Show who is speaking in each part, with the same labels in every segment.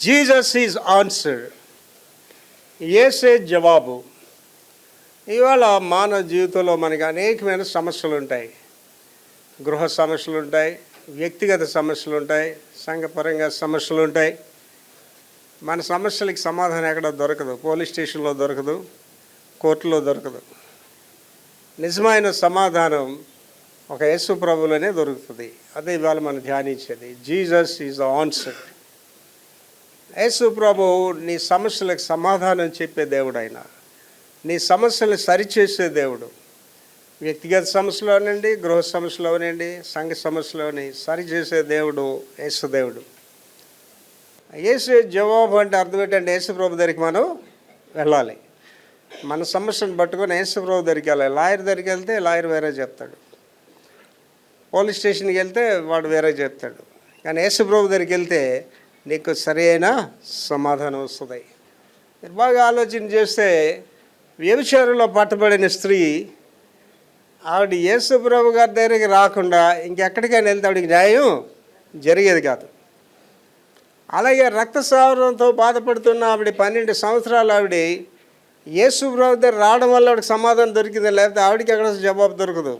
Speaker 1: Jesus is answer. యేసే జవాబు. ఇవాళ మానవ జీవితంలో మనకి అనేకమైన సమస్యలు ఉంటాయి. గృహ సమస్యలు ఉంటాయి, వ్యక్తిగత సమస్యలు ఉంటాయి, సంఘపరంగా సమస్యలు ఉంటాయి. మన సమస్యలకి సమాధానం ఎక్కడ దొరకదు. పోలీస్ స్టేషన్లో దొరకదు, కోర్టులో దొరకదు. నిజమైన సమాధానం ఒక యేసు ప్రభువులోనే దొరుకుతుంది. అదే ఇవాళ మనం ధ్యానించేది. Jesus is the answer. Yesu ప్రభు నీ సమస్యలకు సమాధానం చెప్పే దేవుడు. ఆయన నీ సమస్యలను సరిచేసే దేవుడు. వ్యక్తిగత సమస్యలోనండి, గృహ సమస్యలోనండి, సంఘ సమస్యలోని సరిచేసే దేవుడు యేసు దేవుడు. యేసు జవాబు అంటే అర్థం ఏంటంటే యేసు ప్రభు దగ్గరికి మనం వెళ్ళాలి. మన సమస్యను పట్టుకొని యేసు ప్రభు దగ్గరికి వెళ్ళాలి. లాయర్ దగ్గరికి వెళ్తే లాయర్ వేరే చెప్తాడు, పోలీస్ స్టేషన్కి వెళ్తే వాడు వేరే చెప్తాడు. కానీ యేసు ప్రభు దగ్గరికి వెళ్తే నీకు సరైన సమాధానం వస్తుంది. మీరు బాగా ఆలోచన చేస్తే వ్యభిచారంలో పట్టబడిన స్త్రీ ఆవిడ యేసు ప్రభు గారి దగ్గరికి రాకుండా ఇంకెక్కడికైనా వెళ్తే ఆవిడకి న్యాయం జరిగేది కాదు. అలాగే రక్తస్రావంతో బాధపడుతున్న ఆవిడ 12 సంవత్సరాలు ఆవిడ యేసు ప్రభు దగ్గర రావడం వల్ల ఆవిడకి సమాధానం దొరికింది, లేకపోతే ఆవిడకి ఎక్కడ జవాబు దొరకదు.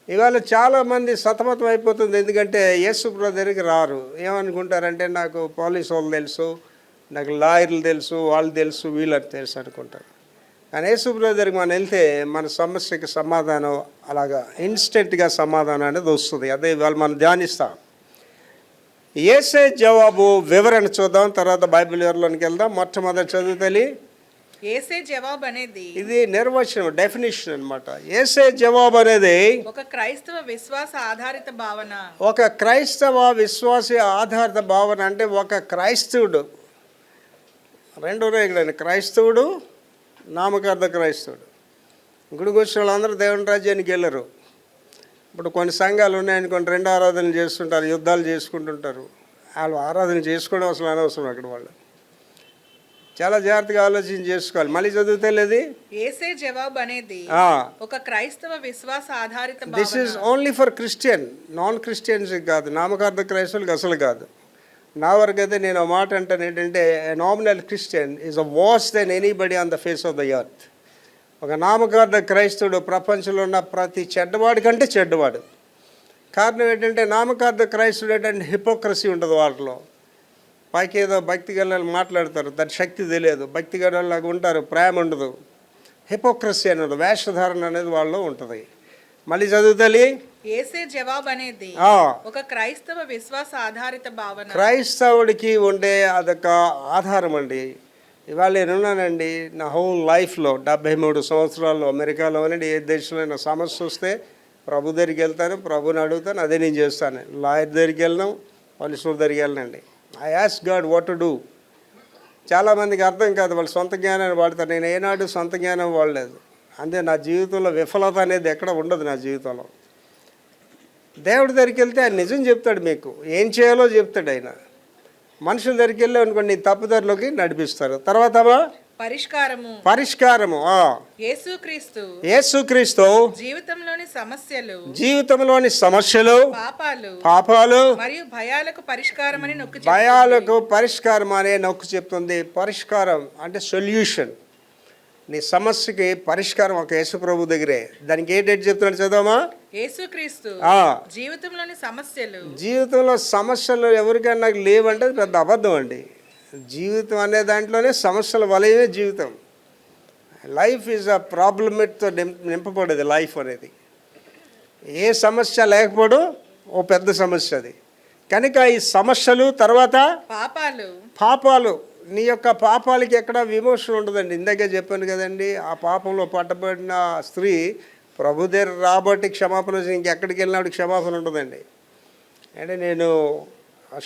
Speaker 1: ఇవాళ చాలామంది సతమతం అయిపోతుంది. ఎందుకంటే యేసు ప్రభు దగ్గరికి రారు. ఏమనుకుంటారంటే నాకు పోలీసు వాళ్ళు తెలుసు, నాకు లాయర్లు తెలుసు, వాళ్ళు తెలుసు, వీళ్ళకి తెలుసు అనుకుంటారు. కానీ యేసు ప్రభు దగ్గరికి మనం వెళ్తే మన సమస్యకి సమాధానం అలాగా ఇన్స్టెంట్గా సమాధానం అనేది వస్తుంది. అదే ఇవాళ మనం ధ్యానిస్తాం. యేసే జవాబు వివరణ చూద్దాం, తర్వాత బైబిల్ వివరణలోకి వెళ్దాం. మొట్టమొదటి చదువుతలి
Speaker 2: యేసే జవాబు అనేది
Speaker 1: ఇది నిర్వచనం, డెఫినిషన్ అన్నమాట. యేసే జవాబు అనేది
Speaker 2: ఒక క్రైస్తవ విశ్వాస ఆధారిత భావన.
Speaker 1: ఒక క్రైస్తవ విశ్వాస ఆధారిత భావన అంటే ఒక క్రైస్తవుడు, రెండు రేగులండి, క్రైస్తవుడు, నామకార్థ క్రైస్తవుడు. గుడికి వచ్చిన వాళ్ళందరూ దేవుని రాజ్యానికి వెళ్ళరు. ఇప్పుడు కొన్ని సంఘాలు ఉన్నాయనుకోండి, 2 ఆరాధనలు చేస్తుంటారు, యుద్ధాలు చేసుకుంటుంటారు. వాళ్ళు ఆరాధన చేసుకోవడం అసలు అనవసరం. అక్కడ వాళ్ళు చాలా జాగ్రత్తగా ఆలోచన చేసుకోవాలి. మళ్ళీ చదివితే లేదు.
Speaker 2: యేసే జవాబు అనేది ఒక క్రైస్తవ విశ్వాస ఆధారిత భావన.
Speaker 1: This is only for Christian, non Christians కాదు, నామకార్థ క్రైస్తవులకు అసలు కాదు. నా వరకు అయితే నేను ఒక మాట అంటాను ఏంటంటే, nominal Christian is a worse than anybody on the face of the earth. ఒక నామకార్థ క్రైస్తవుడు ప్రపంచంలో ఉన్న ప్రతి చెడ్డవాడి కంటే చెడ్డవాడు. కారణం ఏంటంటే నామకార్థ క్రైస్తవుడు ఏంటంటే హిపోక్రసీ ఉంటుంది వాటిలో. పైకి ఏదో భక్తి గల్లాలు మాట్లాడతారు, దాని శక్తి తెలియదు, భక్తి గల్లాగా ఉంటారు, ప్రేమ ఉండదు. హిపోక్రసీ అనేది, వేషధారణ అనేది వాళ్ళలో ఉంటుంది. మళ్ళీ చదువుతలి.
Speaker 2: యేసే జవాబు అనేది ఒక క్రైస్తవ విశ్వాస ఆధారిత భావన.
Speaker 1: క్రైస్తవుడికి ఉండే అదొక ఆధారం అండి. ఇవాళ నేనున్నానండి, నా హోల్ లైఫ్లో 73 సంవత్సరాల్లో అమెరికాలోనండి ఏ దేశంలో సమస్య వస్తే ప్రభు దగ్గరికి వెళ్తాను, ప్రభుని అడుగుతాను, అదే నేను చేస్తాను. లాయర్ దగ్గరికి వెళ్ళినాం, పోలీసుల దగ్గరికి వెళ్ళినండి. I ask God what to do. చాలామందికి అర్థం కాదు, వాళ్ళు సొంత జ్ఞానాన్ని వాడతారు. నేను ఏనాడు సొంత జ్ఞానం వాడలేదు. అంతే, నా జీవితంలో విఫలత అనేది ఎక్కడ ఉండదు. నా జీవితంలో దేవుడి దగ్గరికి వెళ్తే ఆయన నిజం చెప్తాడు, మీకు ఏం చేయాలో చెప్తాడు ఆయన. మనుషుల దగ్గరికి వెళ్ళి అనుకోండి, నీ తప్పుదారిలోకి నడిపిస్తారు. తర్వాత పరిష్కారము యేసుక్రీస్తు జీవితంలోని సమస్యలు, పాపాలు
Speaker 2: మరియు భయాలకు
Speaker 1: పరిష్కారం అనే నొక్కు చెప్తుంది. పరిష్కారం అంటే సొల్యూషన్. నీ సమస్యకి పరిష్కారం ఒక యేసు ప్రభు దగ్గరే. దానికి ఏ డేట్ చెప్తున్నాడు చదవమా?
Speaker 2: యేసుక్రీస్తు
Speaker 1: జీవితంలో సమస్యలు ఎవరికైనా నాకు లేవంటే అది పెద్ద అబద్ధం అండి. జీవితం అనే దాంట్లోనే సమస్యల వలయమే జీవితం. లైఫ్ ఈజ్ అ ప్రాబ్లమేట్తో నింపబడేది లైఫ్ అనేది. ఏ సమస్య లేకపోవడం ఓ పెద్ద సమస్య అది. కనుక ఈ సమస్యలు, తర్వాత పాపాలు. నీ యొక్క పాపాలకి ఎక్కడ విమోచన ఉండదండి. ఇందాకే చెప్పాను కదండి, ఆ పాపంలో పట్టబడిన స్త్రీ ప్రభు దగ్గర రాబట్టి క్షమాపణ, ఇంకెక్కడికి వెళ్ళినప్పుడు క్షమాపణ ఉంటుందండి. అంటే నేను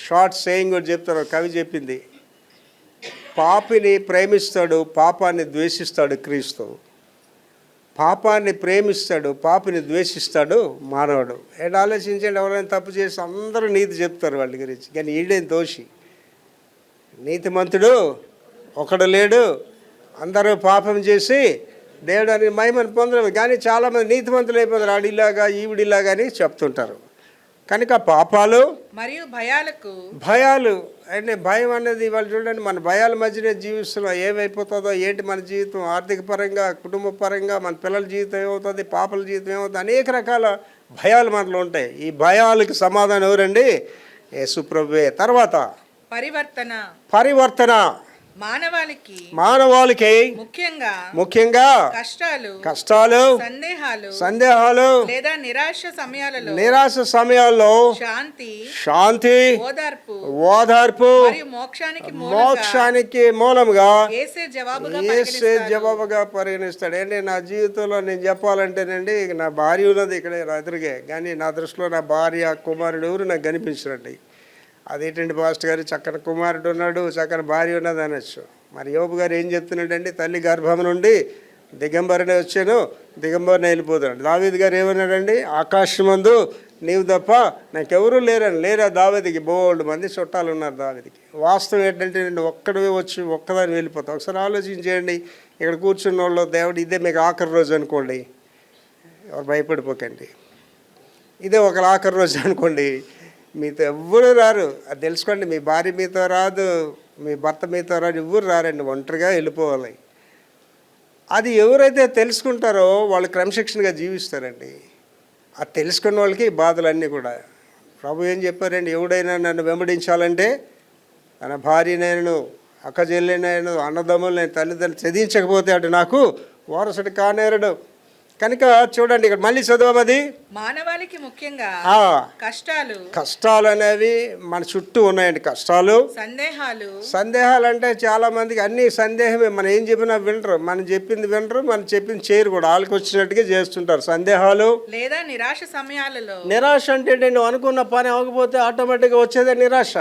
Speaker 1: షార్ట్ సేయింగ్ కూడా చెప్తాను. కవి చెప్పింది, పాపిని ప్రేమిస్తాడు, పాపాన్ని ద్వేషిస్తాడు క్రీస్తు. పాపాన్ని ప్రేమిస్తాడు, పాపిని ద్వేషిస్తాడు మానవుడు. ఏంటి ఆలోచించండి, ఎవరైనా తప్పు చేసి అందరూ నీతి చెప్తారు వాళ్ళ గురించి, కానీ ఈడేం దోషి. నీతిమంతుడు ఒకడు లేడు, అందరూ పాపం చేసి దేవుడు అని మహిమను పొందడం. కానీ చాలామంది నీతిమంతులు అయిపోతారు, ఆడిలాగా ఈవిడిలాగా అని చెప్తుంటారు. కనుక పాపాలు
Speaker 2: మరియు భయాలకు
Speaker 1: భయాలు అంటే భయం అనేది ఇవాళ చూడండి, మన భయాల మధ్యనే జీవిస్తున్నాం. ఏమైపోతుందో ఏంటి మన జీవితం, ఆర్థిక పరంగా, కుటుంబ పరంగా, మన పిల్లల జీవితం ఏమవుతుంది, పాపల జీవితం ఏమవుతుంది, అనేక రకాల భయాలు మనలో ఉంటాయి. ఈ భయాలకి సమాధానం ఎవరండి? యేసు ప్రభువే. తర్వాత పరివర్తన మానవాళికి ముఖ్యంగా కష్టాలు సందేహాలు
Speaker 2: లేదా
Speaker 1: నిరాశ సమయాల్లో శాంతి ఓదార్పు మోక్షానికి మూలంగా యేసే జవాబుగా పరిగణిస్తాడు. ఏంటి నా జీవితంలో నేను చెప్పాలంటేనండి, నా భార్య ఉన్నది ఇక్కడ ఎదురుగే, కానీ నా దృష్టిలో నా భార్య కుమారుడు ఎవరు నాకు కనిపించినట్టు. అదేంటండి పాస్టర్ గారు, చక్కని కుమారుడు ఉన్నాడు, చక్కని భార్య ఉన్నది అనొచ్చు. మరి యోబు గారు ఏం చెప్తున్నాడండి? తల్లి గర్భం నుండి దిగంబరనే వచ్చాను, దిగంబరనే వెళ్ళిపోతున్నాడు. దావీదు గారు ఏమన్నాడండి? ఆకాశమందు నీవు తప్ప నాకెవరూ లేరా దావీదుకి బోల్డ్ మంది చుట్టాలు ఉన్నారు దావీదుకి. వాస్తవం ఏంటంటే నేను ఒక్కడే వచ్చి ఒక్కదాన్ని వెళ్ళిపోతాను. ఒకసారి ఆలోచించేయండి, ఇక్కడ కూర్చున్న వాళ్ళు దేవుడు ఇదే మీకు ఆఖరి రోజు అనుకోండి, ఎవరు భయపడిపోకండి, ఇదే ఒక ఆఖరి రోజు అనుకోండి, మీతో ఎవ్వరూ రారు, అది తెలుసుకోండి. మీ భార్య మీతో రాదు, మీ భర్త మీతో రాదు, ఎవ్వరు రారండి, ఒంటరిగా వెళ్ళిపోవాలి. అది ఎవరైతే తెలుసుకుంటారో వాళ్ళు క్రమశిక్షణగా జీవిస్తారండి. అది తెలుసుకున్న వాళ్ళకి ఈ బాధలన్నీ కూడా. ప్రభు ఏం చెప్పారండి? ఎవడైనా నన్ను వెంబడించాలంటే తన భార్యనైనను, అక్క చెల్లెనైనా, అన్నదమ్ములు, తల్లిదండ్రులు చదివించకపోతే అటు నాకు వారసుడు కానేరడు. కనుక చూడండి, ఇక్కడ మళ్ళీ చదవమది
Speaker 2: మానవాళికి ముఖ్యంగా
Speaker 1: కష్టాలు అనేవి మన చుట్టూ ఉన్నాయండి. కష్టాలు సందేహాలు అంటే చాలా మందికి అన్ని సందేహమే. మనం ఏం చెప్పినా వినరు, మనం చెప్పింది వినరు, మనం చెప్పింది చేయరు కూడా, వాళ్ళకి వచ్చినట్టుగా చేస్తుంటారు. సందేహాలు
Speaker 2: లేదా నిరాశ సమయాలలో.
Speaker 1: నిరాశ అంటే నువ్వు అనుకున్న పని అవ్వకపోతే ఆటోమేటిక్గా వచ్చేదే నిరాశ.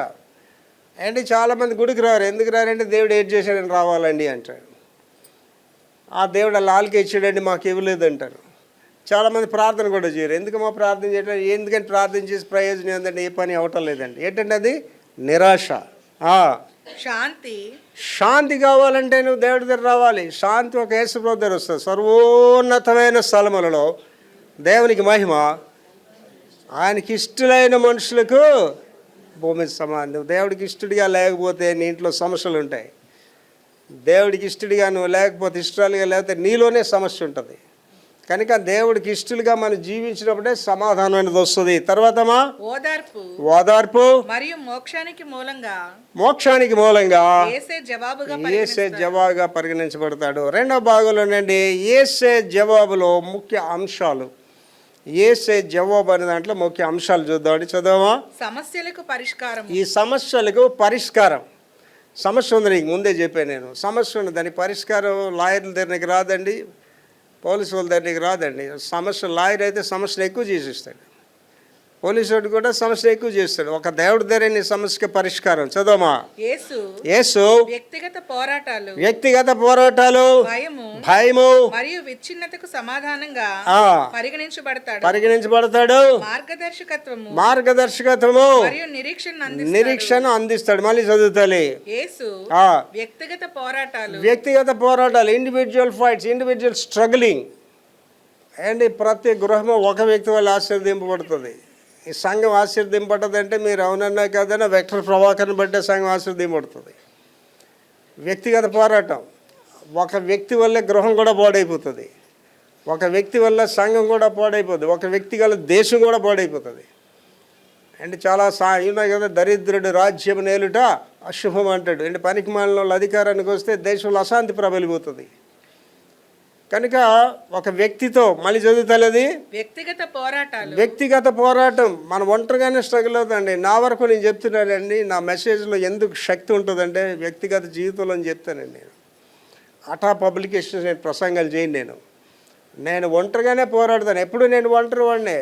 Speaker 1: అండి చాలామంది గుడికి రారు. ఎందుకు రారంటే దేవుడు ఏం చేశాడని రావాలండి అంటాడు. ఆ దేవుడు అలా ఆల్కి ఇచ్చాడండి మాకు ఇవ్వలేదు అంటారు. చాలామంది ప్రార్థన కూడా చేయరు. ఎందుకు మా ప్రార్థన చేయడం? ఎందుకంటే ప్రార్థన చేసి ప్రయోజనం ఏంటంటే ఏ పని అవటం లేదండి. ఏంటంటే అది నిరాశ. శాంతి కావాలంటే నువ్వు దేవుడి దగ్గర రావాలి. శాంతి ఒక యేసు ప్రభు దగ్గర వస్తుంది. సర్వోన్నతమైన స్థలములలో దేవునికి మహిమ, ఆయనకి ఇష్టలైన మనుషులకు భూమి సమానం. దేవుడికి ఇష్టడిగా లేకపోతే నీ ఇంట్లో సమస్యలు ఉంటాయి. దేవుడికి ఇష్టడిగా నువ్వు లేకపోతే, ఇష్టాలుగా లేకపోతే నీలోనే సమస్య ఉంటుంది. కనుక దేవుడికి ఇష్టలుగా మనం జీవించినప్పుడే సమాధానం అనేది వస్తుంది. తర్వాత ఓదార్పు
Speaker 2: మరియు
Speaker 1: మోక్షానికి మూలంగా
Speaker 2: యేసే
Speaker 1: జవాబుగా పరిగణించబడతాడు. రెండవ భాగంలోనండి యేసే జవాబులో ముఖ్య అంశాలు. యేసే జవాబు అనే దాంట్లో ముఖ్య అంశాలు చూద్దామండి. చదవమా? ఈ సమస్యలకు పరిష్కారం. సమస్య ఉంది, నీకు ముందే చెప్పాను నేను. సమస్య ఉంది, దానికి పరిష్కారం లాయర్ల దగ్గరికి రాదండి, పోలీసు వాళ్ళ దగ్గరికి రాదండి. సమస్య లాయర్ అయితే సమస్యను ఎక్కువ చేసిస్తాడు, పోలీసు వాడు కూడా సమస్య ఎక్కువ చేస్తాడు. ఒక దేవుడి దగ్గర నీ సమస్యకి పరిష్కారం. చదవమా? యేసు వ్యక్తిగత పోరాటాలు, భయము
Speaker 2: మరియు విచ్ఛిన్నతకు సమాధానంగా
Speaker 1: పరిగణించబడతాడు. మార్గదర్శకత్వము
Speaker 2: మరియు
Speaker 1: నిరీక్షణ అందిస్తాడు. మళ్ళీ చదువుతాలి. వ్యక్తిగత పోరాటాలు, individual fights, individual struggling. And ప్రతి గృహము ఒక వ్యక్తి వల్ల ఆశీర్వదింపబడుతుంది. ఈ సంఘం ఆశీర్వదింపబడ్డదంటే మీరు అవునన్నా కాదన్నా వెక్టర్ ప్రభాకర్ని బట్టే సంఘం ఆశీర్వదింపబడుతుంది. వ్యక్తిగత పోరాటం, ఒక వ్యక్తి వల్లే గృహం కూడా పాడైపోతుంది, ఒక వ్యక్తి వల్ల సంఘం కూడా పాడైపోతుంది, ఒక వ్యక్తి వల్ల దేశం కూడా పాడైపోతుంది. అంటే చాలా ఉన్నాయి కదా, దరిద్రుడు రాజ్యం నేలుట అశుభం అంటాడు. అంటే పనికి మాలిన వాళ్ళు అధికారానికి వస్తే దేశంలో అశాంతి ప్రబలిపోతుంది. కనుక ఒక వ్యక్తితో, మళ్ళీ చదువుతలేదు, వ్యక్తిగత పోరాటం. మనం ఒంటరిగానే స్ట్రగుల్ అవుతుందండి. నా వరకు నేను చెప్తున్నానండి, నా మెసేజ్లో ఎందుకు శక్తి ఉంటుందంటే వ్యక్తిగత జీవితంలో అని చెప్తానండి. నేను అటా పబ్లికేషన్స్, నేను ప్రసంగాలు చేయను. నేను ఒంటరిగానే పోరాడతాను. ఎప్పుడు నేను ఒంటరి వాడినే.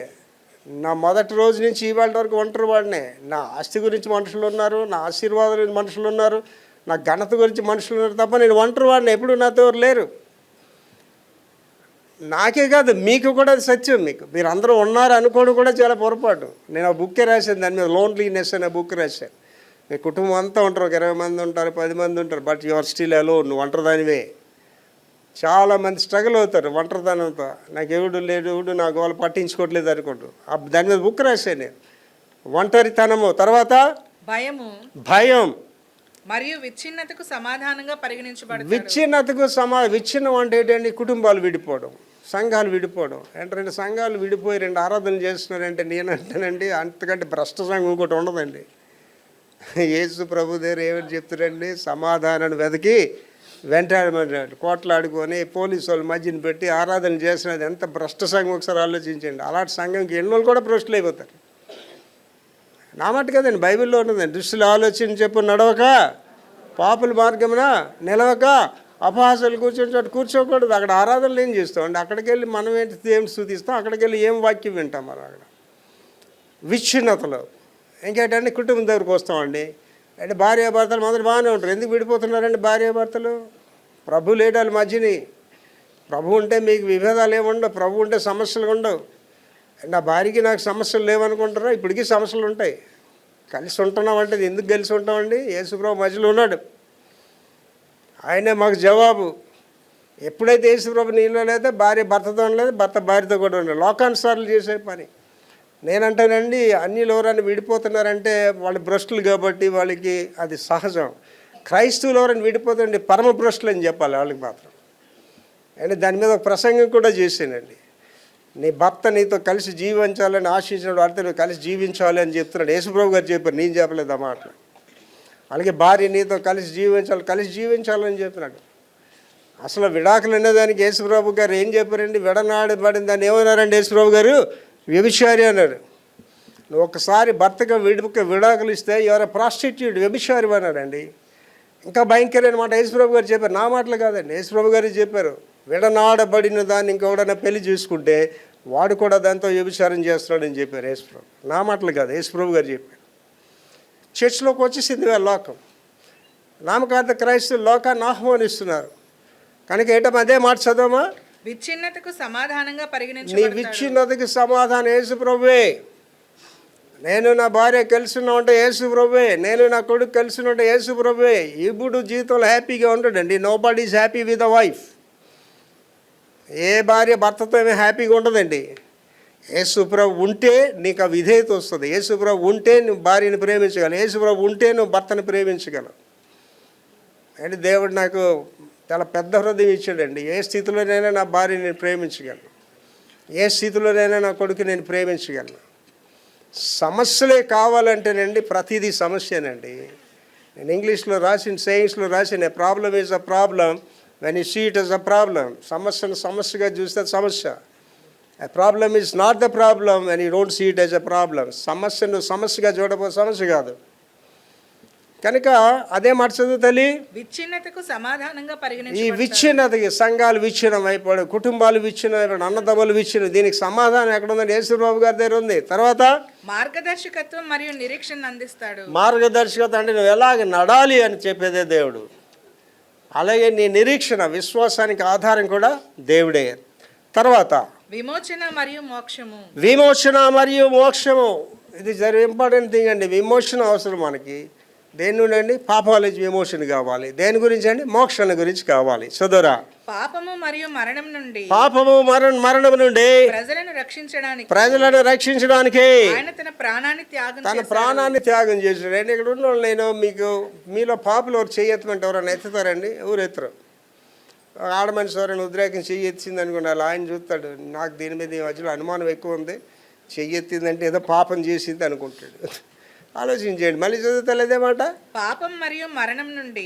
Speaker 1: నా మొదటి రోజు నుంచి ఇవాళ వరకు ఒంటరి వాడినే. నా ఆస్తి గురించి మనుషులు ఉన్నారు, నా ఆశీర్వాదం గురించి మనుషులు ఉన్నారు, నా ఘనత గురించి మనుషులు ఉన్నారు, తప్ప నేను ఒంటరి వాడిని. ఎప్పుడు నాతో లేరు. నాకే కాదు, మీకు కూడా అది సత్యం. మీరు అందరూ ఉన్నారు అనుకోవడం కూడా చాలా పొరపాటు. నేను ఆ బుక్కే రాశాను, దాని మీద లోన్లీనెస్ అనే బుక్ రాశాను. మీ కుటుంబం అంతా ఉంటారు, ఒక 20 మంది ఉంటారు, 10 మంది ఉంటారు, బట్ యువర్ స్టిల్ అలోన్, నువ్వు ఒంటరిదానివే. చాలామంది స్ట్రగుల్ అవుతారు ఒంటరిదానంతో. నాకు ఎవడు లేడు, ఎవడు నాకు వాళ్ళు పట్టించుకోవట్లేదు అనుకుంటారు. దాని మీద బుక్ రాశాను నేను. ఒంటరితనము, తర్వాత
Speaker 2: భయము
Speaker 1: భయం.
Speaker 2: మరియు విచ్ఛిన్నతకు సమాధానంగా పరిగణించబడతాడు.
Speaker 1: విచ్ఛిన్నం అంటే ఏంటండి? కుటుంబాలు విడిపోవడం, సంఘాలు విడిపోవడం. అంటే 2 సంఘాలు విడిపోయి 2 ఆరాధనలు చేస్తున్నారంటే నేనంటానండి అంతకంటే భ్రష్ట సంఘం ఇంకోటి ఉండదండి. యేసు ప్రభు దగ్గర ఏమిటి చెప్తారండి? సమాధానాన్ని వెతికి వెంటాడమన్నాడు. కోట్లాడుకొని పోలీసు వాళ్ళ మధ్యన పెట్టి ఆరాధన చేసినది ఎంత భ్రష్ట సంఘం ఒకసారి ఆలోచించండి. అలాంటి సంఘంకి ఎన్నోళ్ళు కూడా భ్రష్టులు అయిపోతారు. నా మాట కదండి, బైబిల్లో ఉన్నదండి. దుష్టులు ఆలోచన చెప్పు నడవక, పాపుల మార్గమున నిలవక, అపహాసాలు కూర్చొని చోట కూర్చోకూడదు. అక్కడ ఆరాధనలు ఏం చేస్తామండి? అక్కడికి వెళ్ళి మనం ఏంటి దేవుని స్తుతిస్తాం, అక్కడికి వెళ్ళి ఏం వాక్యం వింటాం. మనం అక్కడ విచ్ఛిన్నతలో ఇంకేంటంటే కుటుంబం దగ్గరికి వస్తామండి. అంటే భార్యాభర్తలు మొదటి బాగానే ఉంటారు, ఎందుకు విడిపోతున్నారండి భార్యాభర్తలు? ప్రభు లేడాలి మధ్యని. ప్రభు ఉంటే మీకు విభేదాలు ఏముండవు, ప్రభు ఉంటే సమస్యలు ఉండవు. నా భార్యకి నాకు సమస్యలు లేవనుకుంటారా? ఇప్పటికీ సమస్యలు ఉంటాయి. కలిసి ఉంటున్నామంటే ఎందుకు కలిసి ఉంటామండి? యేసుప్రభు మధ్యలో ఉన్నాడు, ఆయనే మాకు జవాబు. ఎప్పుడైతే యేసుప్రభు నీలో లేదా, భార్య భర్తతో లేదు, భర్త భార్యతో కూడా ఉండదు. లోకానుసారాలు చేసే పని. నేనంటానండి, అన్ని లోరాన్ని విడిపోతున్నారంటే వాళ్ళు భ్రష్టులు కాబట్టి వాళ్ళకి అది సహజం. క్రైస్తవులు ఎవరైనా విడిపోతుంటే పరమ భ్రష్టులు అని చెప్పాలి వాళ్ళకి మాత్రం. అంటే దాని మీద ఒక ప్రసంగం కూడా చేశానండి. నీ భర్త నీతో కలిసి జీవించాలని ఆశించినప్పుడు వాడితో నువ్వు కలిసి జీవించాలి అని చెప్తున్నాడు. యేసుప్రభు గారు చెప్పారు, నేను చెప్పలేదు ఆ మాట. అలాగే భార్య నీతో కలిసి జీవించాలని చెప్పినాడు. అసలు విడాకులు అనేదానికి యేసుప్రభు గారు ఏం చెప్పారండి? విడనాడబడిన దాన్ని ఏమన్నారండి యేసుప్రభు గారు? వ్యభిచారి అన్నారు. నువ్వు ఒకసారి భర్తగా విడాకులు ఇస్తే ఎవరో ప్రాస్టిట్యూట్ వ్యభిచారి అన్నాడండి. ఇంకా భయంకరమైన మాట యేసుప్రభు గారు చెప్పారు. నా మాటలు కాదండి, యేసుప్రభు గారు చెప్పారు. విడనాడబడిన దాన్ని ఇంకెవడన్నా పెళ్లి చూసుకుంటే వాడు కూడా దాంతో వ్యభిచారం చేస్తున్నాడని చెప్పారు యేసుప్రభు. నా మాటలు కాదు, యేసుప్రభు గారు చెప్పారు. చర్చిలోకి వచ్చేసింది లోకం. నామకార్థ క్రైస్తవులు లోకాన్ని ఆహ్వానిస్తున్నారు. కనుక ఏటమ్మా అదే మాట చదవమా?
Speaker 2: విచ్ఛిన్నతకు సమాధానంగా
Speaker 1: నీ
Speaker 2: పరిగణించబడతాడు.
Speaker 1: విచ్ఛిన్నతకి సమాధానం యేసుప్రభువే. నేను నా భార్య కలిసి ఉన్నా ఉంటే యేసుప్రభువే, నేను నా కొడుకు కలిసి ఉంటే యేసుప్రభువే. ఇప్పుడు జీవితంలో హ్యాపీగా ఉండడండి. Nobody is happy with a wife. ఏ భార్య భర్తతో ఏమీ హ్యాపీగా ఉండదండి. యేసుప్రభు ఉంటే నీకు ఆ విధేయత వస్తుంది. యేసుప్రభు ఉంటే నువ్వు భార్యను ప్రేమించగలవు. యేసుప్రభు ఉంటే నువ్వు భర్తను ప్రేమించగలవు. అంటే దేవుడు నాకు చాలా పెద్ద హృదయం ఇచ్చాడండి. ఏ స్థితిలోనైనా నా భార్యని నేను ప్రేమించగలను, ఏ స్థితిలోనైనా నా కొడుకు నేను ప్రేమించగలను. సమస్యలే కావాలంటేనండి ప్రతిదీ సమస్యనండి. నేను ఇంగ్లీష్లో సేయింగ్స్లో రాసిన problem is a problem when you see it as a problem. సమస్యను సమస్యగా చూస్తే సమస్య. A problem is not the problem when you don't see it as a problem. సమస్యను సమస్యగా చూడకపోతే సమస్య కాదు. కనుక అదే మాట చదువు తల్లి.
Speaker 2: విచ్ఛిన్నతకు సమాధానంగా
Speaker 1: ఈ
Speaker 2: పరిగణించబడతాడు.
Speaker 1: విచ్ఛిన్నతకి సంఘాలు విచ్ఛిన్నం అయిపోయాడు, కుటుంబాలు విచ్ఛిన్నం అయిపోయాడు, అన్నదమ్ములు విచ్ఛిన్నం. దీనికి సమాధానం ఎక్కడ ఉందండి? యేసుబాబు గారి దగ్గర ఉంది. తర్వాత
Speaker 2: మార్గదర్శకత్వం మరియు నిరీక్షణ అందిస్తాడు.
Speaker 1: మార్గదర్శకత్వం అంటే నువ్వు ఎలాగ నడాలి అని చెప్పేదే దేవుడు. అలాగే నీ నిరీక్షణ, విశ్వాసానికి ఆధారం కూడా దేవుడే. తర్వాత
Speaker 2: విమోచన మరియు
Speaker 1: మోక్షము. ఇది ఇంపార్టెంట్ థింగ్ అండి. విమోచన అవసరం మనకి. దేని నుండి అండి? పాపాల నుంచి విమోచన కావాలి. దేని గురించి అండి? మోక్షణ గురించి కావాలి. చదువురా.
Speaker 2: పాపము మరియు మరణం నుండి
Speaker 1: ప్రజలను రక్షించడానికి
Speaker 2: ఆయన తన
Speaker 1: ప్రాణాన్ని త్యాగం చేశాడు. అంటే ఇక్కడ ఉన్న వాళ్ళు, నేను మీలో పాపలు ఎవరు చెయ్యెత్తమంటే ఎవరైనా ఎత్తుతారండి? ఎవరు ఎత్తరు. ఆడ మనిషి ఎవరైనా ఉద్రేకం చెయ్యెత్తింది అనుకోండి, అలా ఆయన చూస్తాడు. నాకు దీని మీద ఈ మధ్యలో అనుమానం ఎక్కువ ఉంది, చెయ్యెత్తిందంటే ఏదో పాపం చేసింది అనుకుంటాడు. ఆలోచించండి. మళ్ళీ చదువుతలేదే మాట.
Speaker 2: పాపం మరియు మరణం నుండి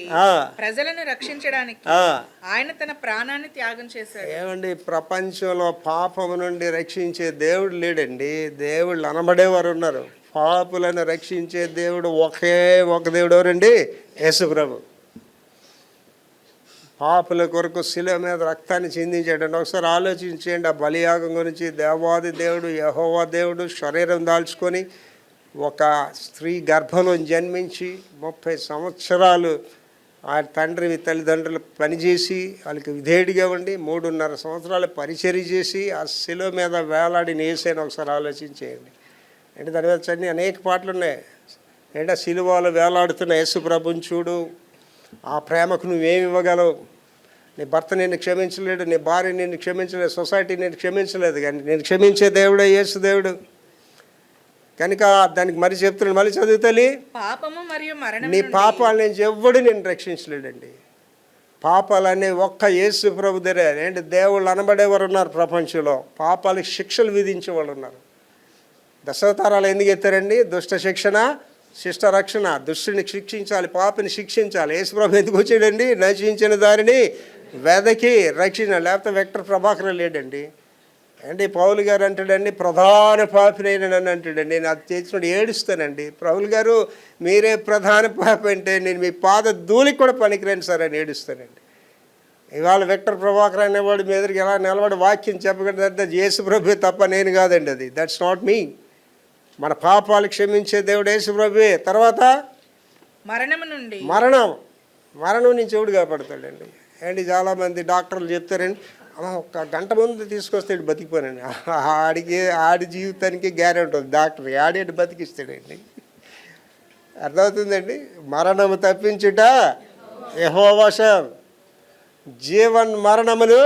Speaker 2: ప్రజలను రక్షించడానికి ఆయన తన ప్రాణాన్ని త్యాగం చేశాడు.
Speaker 1: ఏమండి, ప్రపంచంలో పాపం నుండి రక్షించే దేవుడు లేడండి. దేవుళ్ళు అనబడేవారు ఉన్నారు. పాపులను రక్షించే దేవుడు ఒకే ఒక దేవుడు ఎవరండి? యేసుప్రభు. పాపుల కొరకు శిలువ మీద రక్తాన్ని చిందించాడండి. ఒకసారి ఆలోచించండి. ఆ బలియాగం గురించి. దేవాది దేవుడు, యెహోవా దేవుడు శరీరం దాల్చుకొని ఒక స్త్రీ గర్భంలో జన్మించి 30 సంవత్సరాలు ఆ తండ్రి తల్లిదండ్రులు పనిచేసి వాళ్ళకి విధేయుడిగా ఉండి 3.5 సంవత్సరాలు పరిచర్య చేసి ఆ శిలువ మీద వేలాడిన యేసుని ఒకసారి ఆలోచించేయండి. అంటే దాని మీద చదివి అనేక పాటలు ఉన్నాయి. అంటే ఆ శిలువలో వేలాడుతున్న యేసు ప్రభుని చూడు. ఆ ప్రేమకు నువ్వేమి ఇవ్వగలవు? నీ భర్త నిన్ను క్షమించలేడు, నీ భార్య నిన్ను క్షమించలేదు, సొసైటీ నిన్ను క్షమించలేదు, కానీ నేను క్షమించే దేవుడే యేసు దేవుడు. కనుక దానికి మరి చెప్తున్నాడు, మళ్ళీ చదువుతలే.
Speaker 2: పాపము మరియు మరణం
Speaker 1: నీ పాపాల నుంచి ఎవ్వడు నేను రక్షించలేడండి. పాపాలనే ఒక్క యేసు ప్రభు దగ్గరే. ఏంటి, దేవుళ్ళు అనబడేవారు ఉన్నారు ప్రపంచంలో, పాపాలకు శిక్షలు విధించే వాళ్ళు ఉన్నారు. దశావతారాలు ఎందుకు ఎత్తారండి? దుష్ట శిక్షణ, శిష్ట రక్షణ. దుష్టుని శిక్షించాలి, పాపిని శిక్షించాలి. యేసు ప్రభు ఎందుకు వచ్చాడండి? నశించిన దారిని వెదకి రక్షణ. లేకపోతే వెక్టర్ ప్రభాకర్ లేడండి. అంటే పౌలు గారు అంటాడండి, ప్రధాన పాపినైన నన్ను అంటాడండి. నేను అది చేసినప్పుడు ఏడుస్తానండి. పౌలు గారు, మీరే ప్రధాన పాపి అంటే నేను మీ పాద ధూళికి కూడా పనికిరాను సార్ అని ఏడుస్తానండి. ఇవాళ వెక్టర్ ప్రభాకర్ అనేవాడు మీ ఎదురుకి ఎలా నిలబడి వాక్యం చెప్పగలదంటే యేసు ప్రభు తప్ప నేను కాదండి. అది దట్స్ నాట్ మీ. మన పాపాలు క్షమించే దేవుడు యేసు ప్రభువే. తర్వాత మరణం నుంచి ఎవడు కాపాడతాడండి? ఏంటి, చాలామంది డాక్టర్లు చెప్తారండి, ఒక గంట ముందు తీసుకొస్తాడు బతికిపోయానండి. ఆడి జీవితానికి గ్యారెంటీ ఉంది. డాక్టర్ ఆడేటి బతికిస్తాడండి. అర్థమవుతుందండి? మరణము తప్పించుట యెహోవా వశం. జీవన్ మరణములు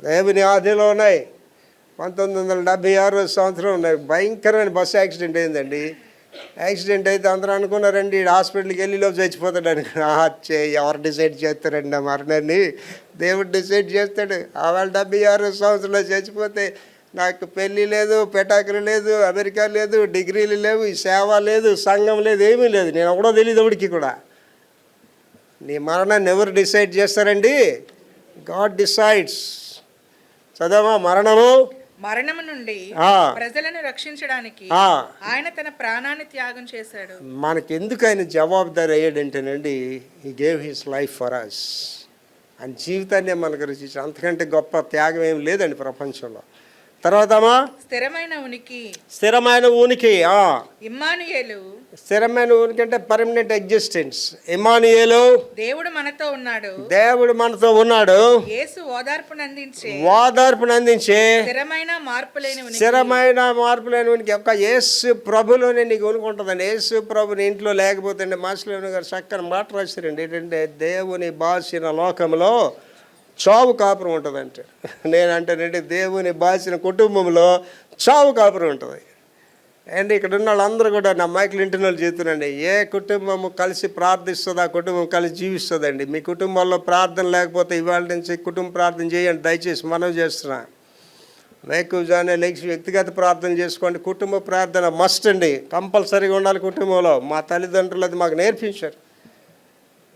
Speaker 1: దేవుని ఆదిలో ఉన్నాయి. 1976 సంవత్సరం ఉన్నాయి, భయంకరమైన బస్సు యాక్సిడెంట్ అయిందండి. యాక్సిడెంట్ అయితే అందరూ అనుకున్నారండి హాస్పిటల్కి వెళ్ళిలో చచ్చిపోతాడు అనుకున్నా. ఎవరు డిసైడ్ చేస్తారండి ఆ మరణాన్ని? దేవుడు డిసైడ్ చేస్తాడు. వాళ్ళు 76 సంవత్సరంలో చచ్చిపోతే నాకు పెళ్ళి లేదు, పెటాకులు లేదు, అమెరికా లేదు, డిగ్రీలు లేవు, ఈ సేవ లేదు, సంఘం లేదు, ఏమీ లేదు. నేను ఒకడో తెలియదు ఎవడికి కూడా. నీ మరణాన్ని ఎవరు డిసైడ్ చేస్తారండి? God decides. చదవమా. మరణము నుండి
Speaker 2: ప్రజలను రక్షించడానికి ఆయన తన ప్రాణాన్ని త్యాగం చేశాడు.
Speaker 1: మనకి ఎందుకు ఆయన జవాబుదారి అయ్యాడంటేనండి, he gave his life for us. ఆయన జీవితాన్ని మనకు రచించాడు. అంతకంటే గొప్ప త్యాగం ఏం లేదండి ప్రపంచంలో. తర్వాత
Speaker 2: స్థిరమైన
Speaker 1: ఉనికి.
Speaker 2: ఇమ్మానుయేలు.
Speaker 1: స్థిరమైన ఉనికి అంటే పర్మనెంట్ ఎగ్జిస్టెన్స్. ఇమ్మానుయేలు, దేవుడు మనతో ఉన్నాడు.
Speaker 2: యేసు ఓదార్పును అందించే స్థిరమైన
Speaker 1: మార్పు లేని ఉనికి. ఒక యేసు ప్రభులోనే నీకు ఉనికి ఉంటుందండి. యేసు ప్రభుని ఇంట్లో లేకపోతే మాస్లేని గారు చక్కని మాట రాశారండి. ఏంటంటే, దేవుని బాసిన లోకంలో చావు కాపురం ఉంటుందంటే. నేనంటేనంటే దేవుని బాసిన కుటుంబంలో చావు కాపురం ఉంటుంది. అండ్ ఇక్కడ ఉన్న వాళ్ళందరూ కూడా నా మైకులు ఇంటిన వాళ్ళు చెప్తున్నాండి, ఏ కుటుంబము కలిసి ప్రార్థిస్తుందో ఆ కుటుంబం కలిసి జీవిస్తుందండి. మీ కుటుంబంలో ప్రార్థన లేకపోతే ఇవాళ నుంచి కుటుంబ ప్రార్థన చేయండి దయచేసి, మనవి చేస్తున్నా. వేకువజానే లేచి వ్యక్తిగత ప్రార్థన చేసుకోండి. కుటుంబ ప్రార్థన మస్ట్ అండి, కంపల్సరీగా ఉండాలి కుటుంబంలో. మా తల్లిదండ్రులు అది మాకు నేర్పించారు.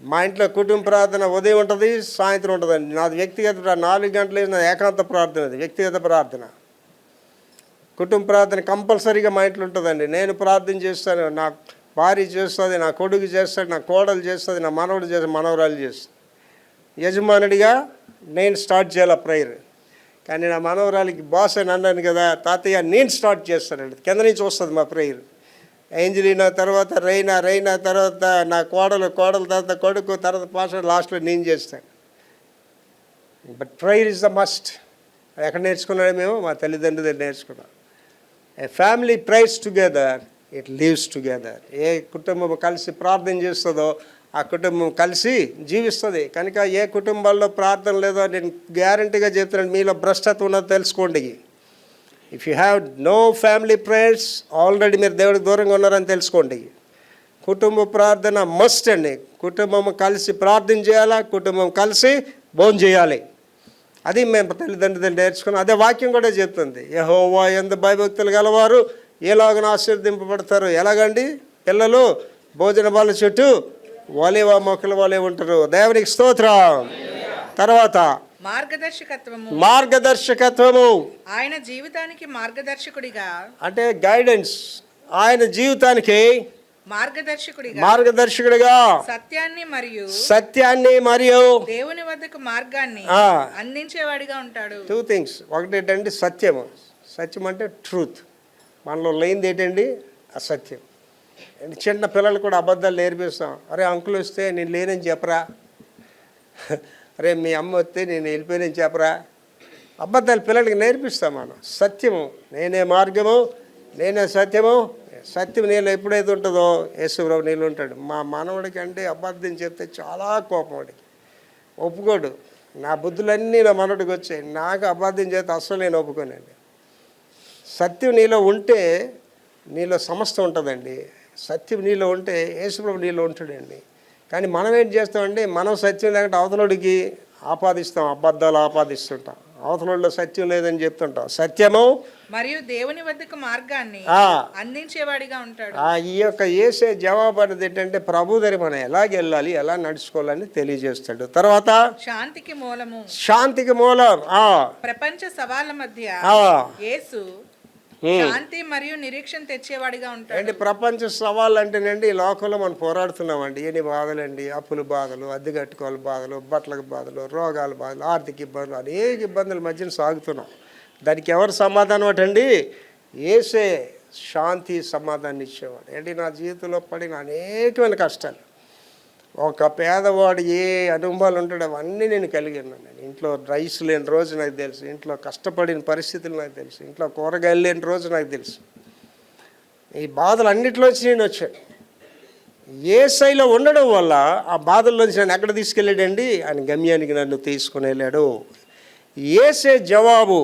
Speaker 1: మా ఇంట్లో కుటుంబ ప్రార్థన ఉదయం ఉంటుంది, సాయంత్రం ఉంటుందండి. నాది వ్యక్తిగత 4 గంటలు నాది ఏకాంత ప్రార్థన, అది వ్యక్తిగత ప్రార్థన. కుటుంబ ప్రార్థన కంపల్సరీగా మా ఇంట్లో ఉంటుందండి. నేను ప్రార్థన చేస్తాను, నా భార్య చేస్తుంది, నా కొడుకు చేస్తాడు, నా కోడలు చేస్తుంది, నా మనవడు చేస్తాడు, మనవరాలు చేస్తుంది. యజమానుడిగా నేను స్టార్ట్ చేయాలి ప్రేయర్. కానీ నా మనవరాలికి బాస్ అని అన్నాను కదా, తాతయ్య నేను స్టార్ట్ చేస్తానండి. కింద నుంచి వస్తుంది మా ప్రేయర్. ఏంజలినా, తర్వాత రైనా, తర్వాత నా కోడలు, తర్వాత కొడుకు, తర్వాత పాస్టర్, లాస్ట్లో నేను చేస్తాను. But prayer is the must. ఎక్కడ నేర్చుకున్నాడు? మేము మా తల్లిదండ్రుల దగ్గర నేర్చుకున్నాం. A family prayers together, it lives together. ఏ కుటుంబం కలిసి ప్రార్థన చేస్తుందో ఆ కుటుంబం కలిసి జీవిస్తుంది. కనుక ఏ కుటుంబాల్లో ప్రార్థన లేదో నేను గ్యారంటీగా చెప్తున్నాను, మీలో భ్రష్టత్వం ఉన్నది తెలుసుకోండి. If you have no family prayers, already మీరు దేవుడికి దూరంగా ఉన్నారని తెలుసుకోండి. కుటుంబ ప్రార్థన మస్ట్ అండి. కుటుంబం కలిసి ప్రార్థన చేయాలా, కుటుంబం కలిసి భోజనం చేయాలి. అది మేము తల్లిదండ్రులు నేర్చుకున్నాం. అదే వాక్యం కూడా చెప్తుంది, యెహోవా యందు భయభక్తులు గలవారు ఎలాగనో ఆశీర్వదింపబడతారు. ఎలాగండి? పిల్లలు భోజన బాల చుట్టూ ఒలీవ మొక్కల వలె ఉంటారు. దేవునికి స్తోత్రం. తర్వాత మార్గదర్శకత్వము.
Speaker 2: ఆయన జీవితానికి మార్గదర్శకుడిగా,
Speaker 1: అంటే గైడెన్స్. ఆయన జీవితానికి
Speaker 2: మార్గదర్శకుడిగా సత్యాన్ని మరియు దేవుని వద్దకు మార్గాన్ని అందించేవాడిగా ఉంటాడు.
Speaker 1: 2 things. ఒకటి ఏంటంటే సత్యము. సత్యం అంటే ట్రూత్. మనలో లేనిది ఏంటండి? అసత్యం. చిన్న పిల్లలు కూడా అబద్ధాలు నేర్పిస్తాం. అరే అంకుల్ వస్తే నేను లేనని చెప్పరా, అరే మీ అమ్మ వస్తే నేను వెళ్ళిపోయినని చెప్పరా. అబద్ధాలు పిల్లలకి నేర్పిస్తాం మనం. సత్యము, నేనే మార్గము, నేనే సత్యము. సత్యం నీళ్ళు ఎప్పుడైతే ఉంటుందో యేసుప్రభు నీళ్ళు ఉంటాడు. మా మనవడికి అంటే అబద్ధం చెప్తే చాలా కోపం. వాడికి ఒప్పుకోడు. నా బుద్ధులన్నీ నా మనవడికి వచ్చాయి. నాకు అబద్ధం చేస్తే అస్సలు నేను ఒప్పుకోనండి. సత్యం నీలో ఉంటే నీలో సమస్తం ఉంటుందండి. సత్యం నీలో ఉంటే యేసుప్రభు నీలో ఉంటాడండి. కానీ మనం ఏం చేస్తామండి, మనం సత్యం లేకపోతే అవతలోడికి ఆపాదిస్తాం, అబద్ధాలు ఆపాదిస్తుంటాం, అవతలలో సత్యం లేదని చెప్తుంటాం. సత్యము
Speaker 2: మరియు దేవుని వద్దకు మార్గాన్ని అందించేవాడిగా ఉంటాడు.
Speaker 1: ఈ యొక్క యేసే జవాబు అనేది ఏంటంటే ప్రభు దగ్గర మనం ఎలాగ వెళ్ళాలి, ఎలా నడుచుకోవాలని తెలియజేస్తాడు. తర్వాత
Speaker 2: శాంతికి మూలము,
Speaker 1: శాంతికి మూలం.
Speaker 2: ప్రపంచ సవాళ్ళ మధ్య యేసు శాంతి మరియు నిరీక్షణ తెచ్చేవాడిగా ఉంటాడు.
Speaker 1: అంటే ప్రపంచ సవాళ్ళు అంటేనండి, ఈ లోకంలో మనం పోరాడుతున్నామండి. ఎన్ని బాధలండి, అప్పుల బాధలు, అద్దె కట్టుకోవాలి బాధలు, బట్టలకు బాధలు, రోగాల బాధలు, ఆర్థిక ఇబ్బందులు, అనేక ఇబ్బందుల మధ్యన సాగుతున్నాం. దానికి ఎవరు సమాధానం అటండి? యేసే శాంతి సమాధానం ఇచ్చేవాడు. ఏంటి, నా జీవితంలో పడిన అనేకమైన కష్టాలు, ఒక పేదవాడు ఏ అనుభవాలు ఉంటాడో అవన్నీ నేను కలిగి ఉన్నాను. ఇంట్లో రైస్ లేని రోజు నాకు తెలుసు, ఇంట్లో కష్టపడిన పరిస్థితులు నాకు తెలుసు, ఇంట్లో కూరగాయలు లేని రోజు నాకు తెలుసు. ఈ బాధలు అన్నింటిలోంచి నేను వచ్చాను. యేసయ్యలో ఉండడం వల్ల ఆ బాధల్లోంచి నన్ను ఎక్కడ తీసుకెళ్ళాడండి? ఆయన గమ్యానికి నన్ను తీసుకుని వెళ్ళాడు. యేసే జవాబు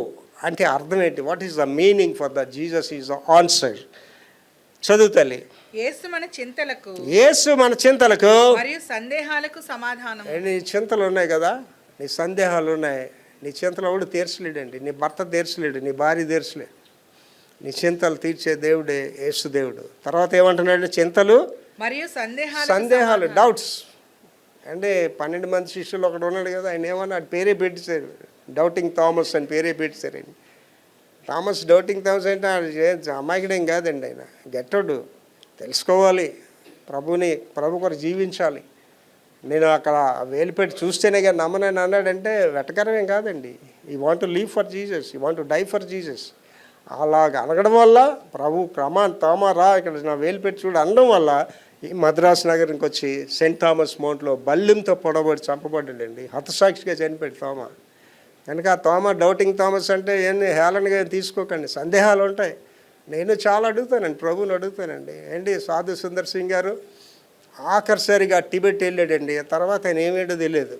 Speaker 1: అంటే అర్థం ఏంటి? What is the meaning for the Jesus is the answer. చదువు తల్లి.
Speaker 2: యేసు మన చింతలకు,
Speaker 1: యేసు మన చింతలకు
Speaker 2: మరియు సందేహాలకు సమాధానం.
Speaker 1: నీ చింతలు ఉన్నాయి కదా, నీ సందేహాలు ఉన్నాయి, నీ చింతలు ఎవడు తీర్చలేడండి. నీ భర్త తీర్చలేడు, నీ భార్య తీర్చలేడు. నీ చింతలు తీర్చే దేవుడే యేసు దేవుడు. తర్వాత ఏమంటున్నాడు? చింతలు
Speaker 2: మరియు
Speaker 1: సందేహాలు, డౌట్స్. అంటే 12 మంది శిష్యులు ఒకడు ఉన్నాడు కదా, ఆయన ఏమన్నాడు? పేరే పెట్టేశారు, డౌటింగ్ థామస్ అని పేరే పెట్టేశారు ఆయన. థామస్ డౌటింగ్ థామస్ అంటే అమాయకుడేం కాదండి, ఆయన గట్టోడు. తెలుసుకోవాలి, ప్రభు కొరకు జీవించాలి. నేను అక్కడ వేలిపెట్టి చూస్తేనే కానీ నమ్మనని అన్నాడంటే వెటకరమేం కాదండి. I want to live for Jesus, I want to die for Jesus. అలాగ అనగడం వల్ల ప్రభు రా ఇక్కడ నా వేలిపెట్టి చూడు అనడం వల్ల ఈ మద్రాసు నగరానికి వచ్చి సెయింట్ థామస్ మౌంట్లో బల్లింతో పొడబడి చంపబడ్డాడండి. హతసాక్షిగా చనిపోయాడు తోమా. కనుక ఆ తోమా డౌటింగ్ థామస్ అంటే ఏంది హేళనగా తీసుకోకండి, సందేహాలు ఉంటాయి. నేను చాలా అడుగుతానండి, ప్రభువుని అడుగుతానండి. ఏంటి సాధు సుందర్ సింగ్ గారు ఆఖరిసారిగా టిబెట్ వెళ్ళాడండి. తర్వాత ఆయన ఏమేటో తెలియదు.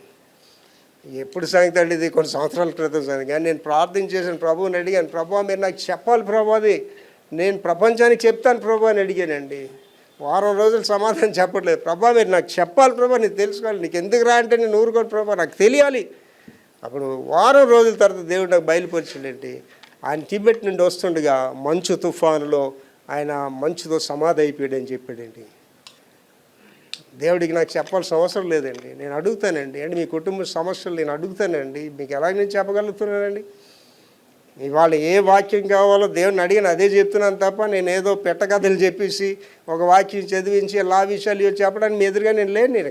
Speaker 1: ఎప్పుడు సంగతి అండి, ఇది కొన్ని సంవత్సరాల క్రితం సంగతి. కానీ నేను ప్రార్థన చేశాను, ప్రభువుని అడిగాను, ప్రభు మీరు నాకు చెప్పాలి ప్రభు, అది నేను ప్రపంచానికి చెప్తాను ప్రభు అని అడిగానండి. వారం రోజులు సమాధానం చెప్పట్లేదు. ప్రభు మీరు నాకు చెప్పాలి ప్రభు, నీకు తెలుసుకోవాలి, నీకు ఎందుకు రా అంటే నేను ఊరుకోను ప్రభు, నాకు తెలియాలి. అప్పుడు వారం రోజుల తర్వాత దేవుడు నాకు బయలుపరిచిండేంటి, ఆయన టిబెట్ నుండి వస్తుండగా మంచు తుఫానులో ఆయన మంచుతో సమాధి అయిపోయాడని చెప్పాడండి. దేవుడికి నాకు చెప్పాల్సిన అవసరం లేదండి, నేను అడుగుతానండి. అండి మీ కుటుంబ సమస్యలు నేను అడుగుతానండి, మీకు ఎలాగ నేను చెప్పగలుగుతున్నానండి? ఇవాళ ఏ వాక్యం కావాలో దేవుని అడిగిన అదే చెప్తున్నాను తప్ప నేను ఏదో పెట్టకథలు చెప్పేసి ఒక వాక్యం చదివించి లా విషయాలు చెప్పడానికి మీ ఎదురుగా నేను లేను. నేను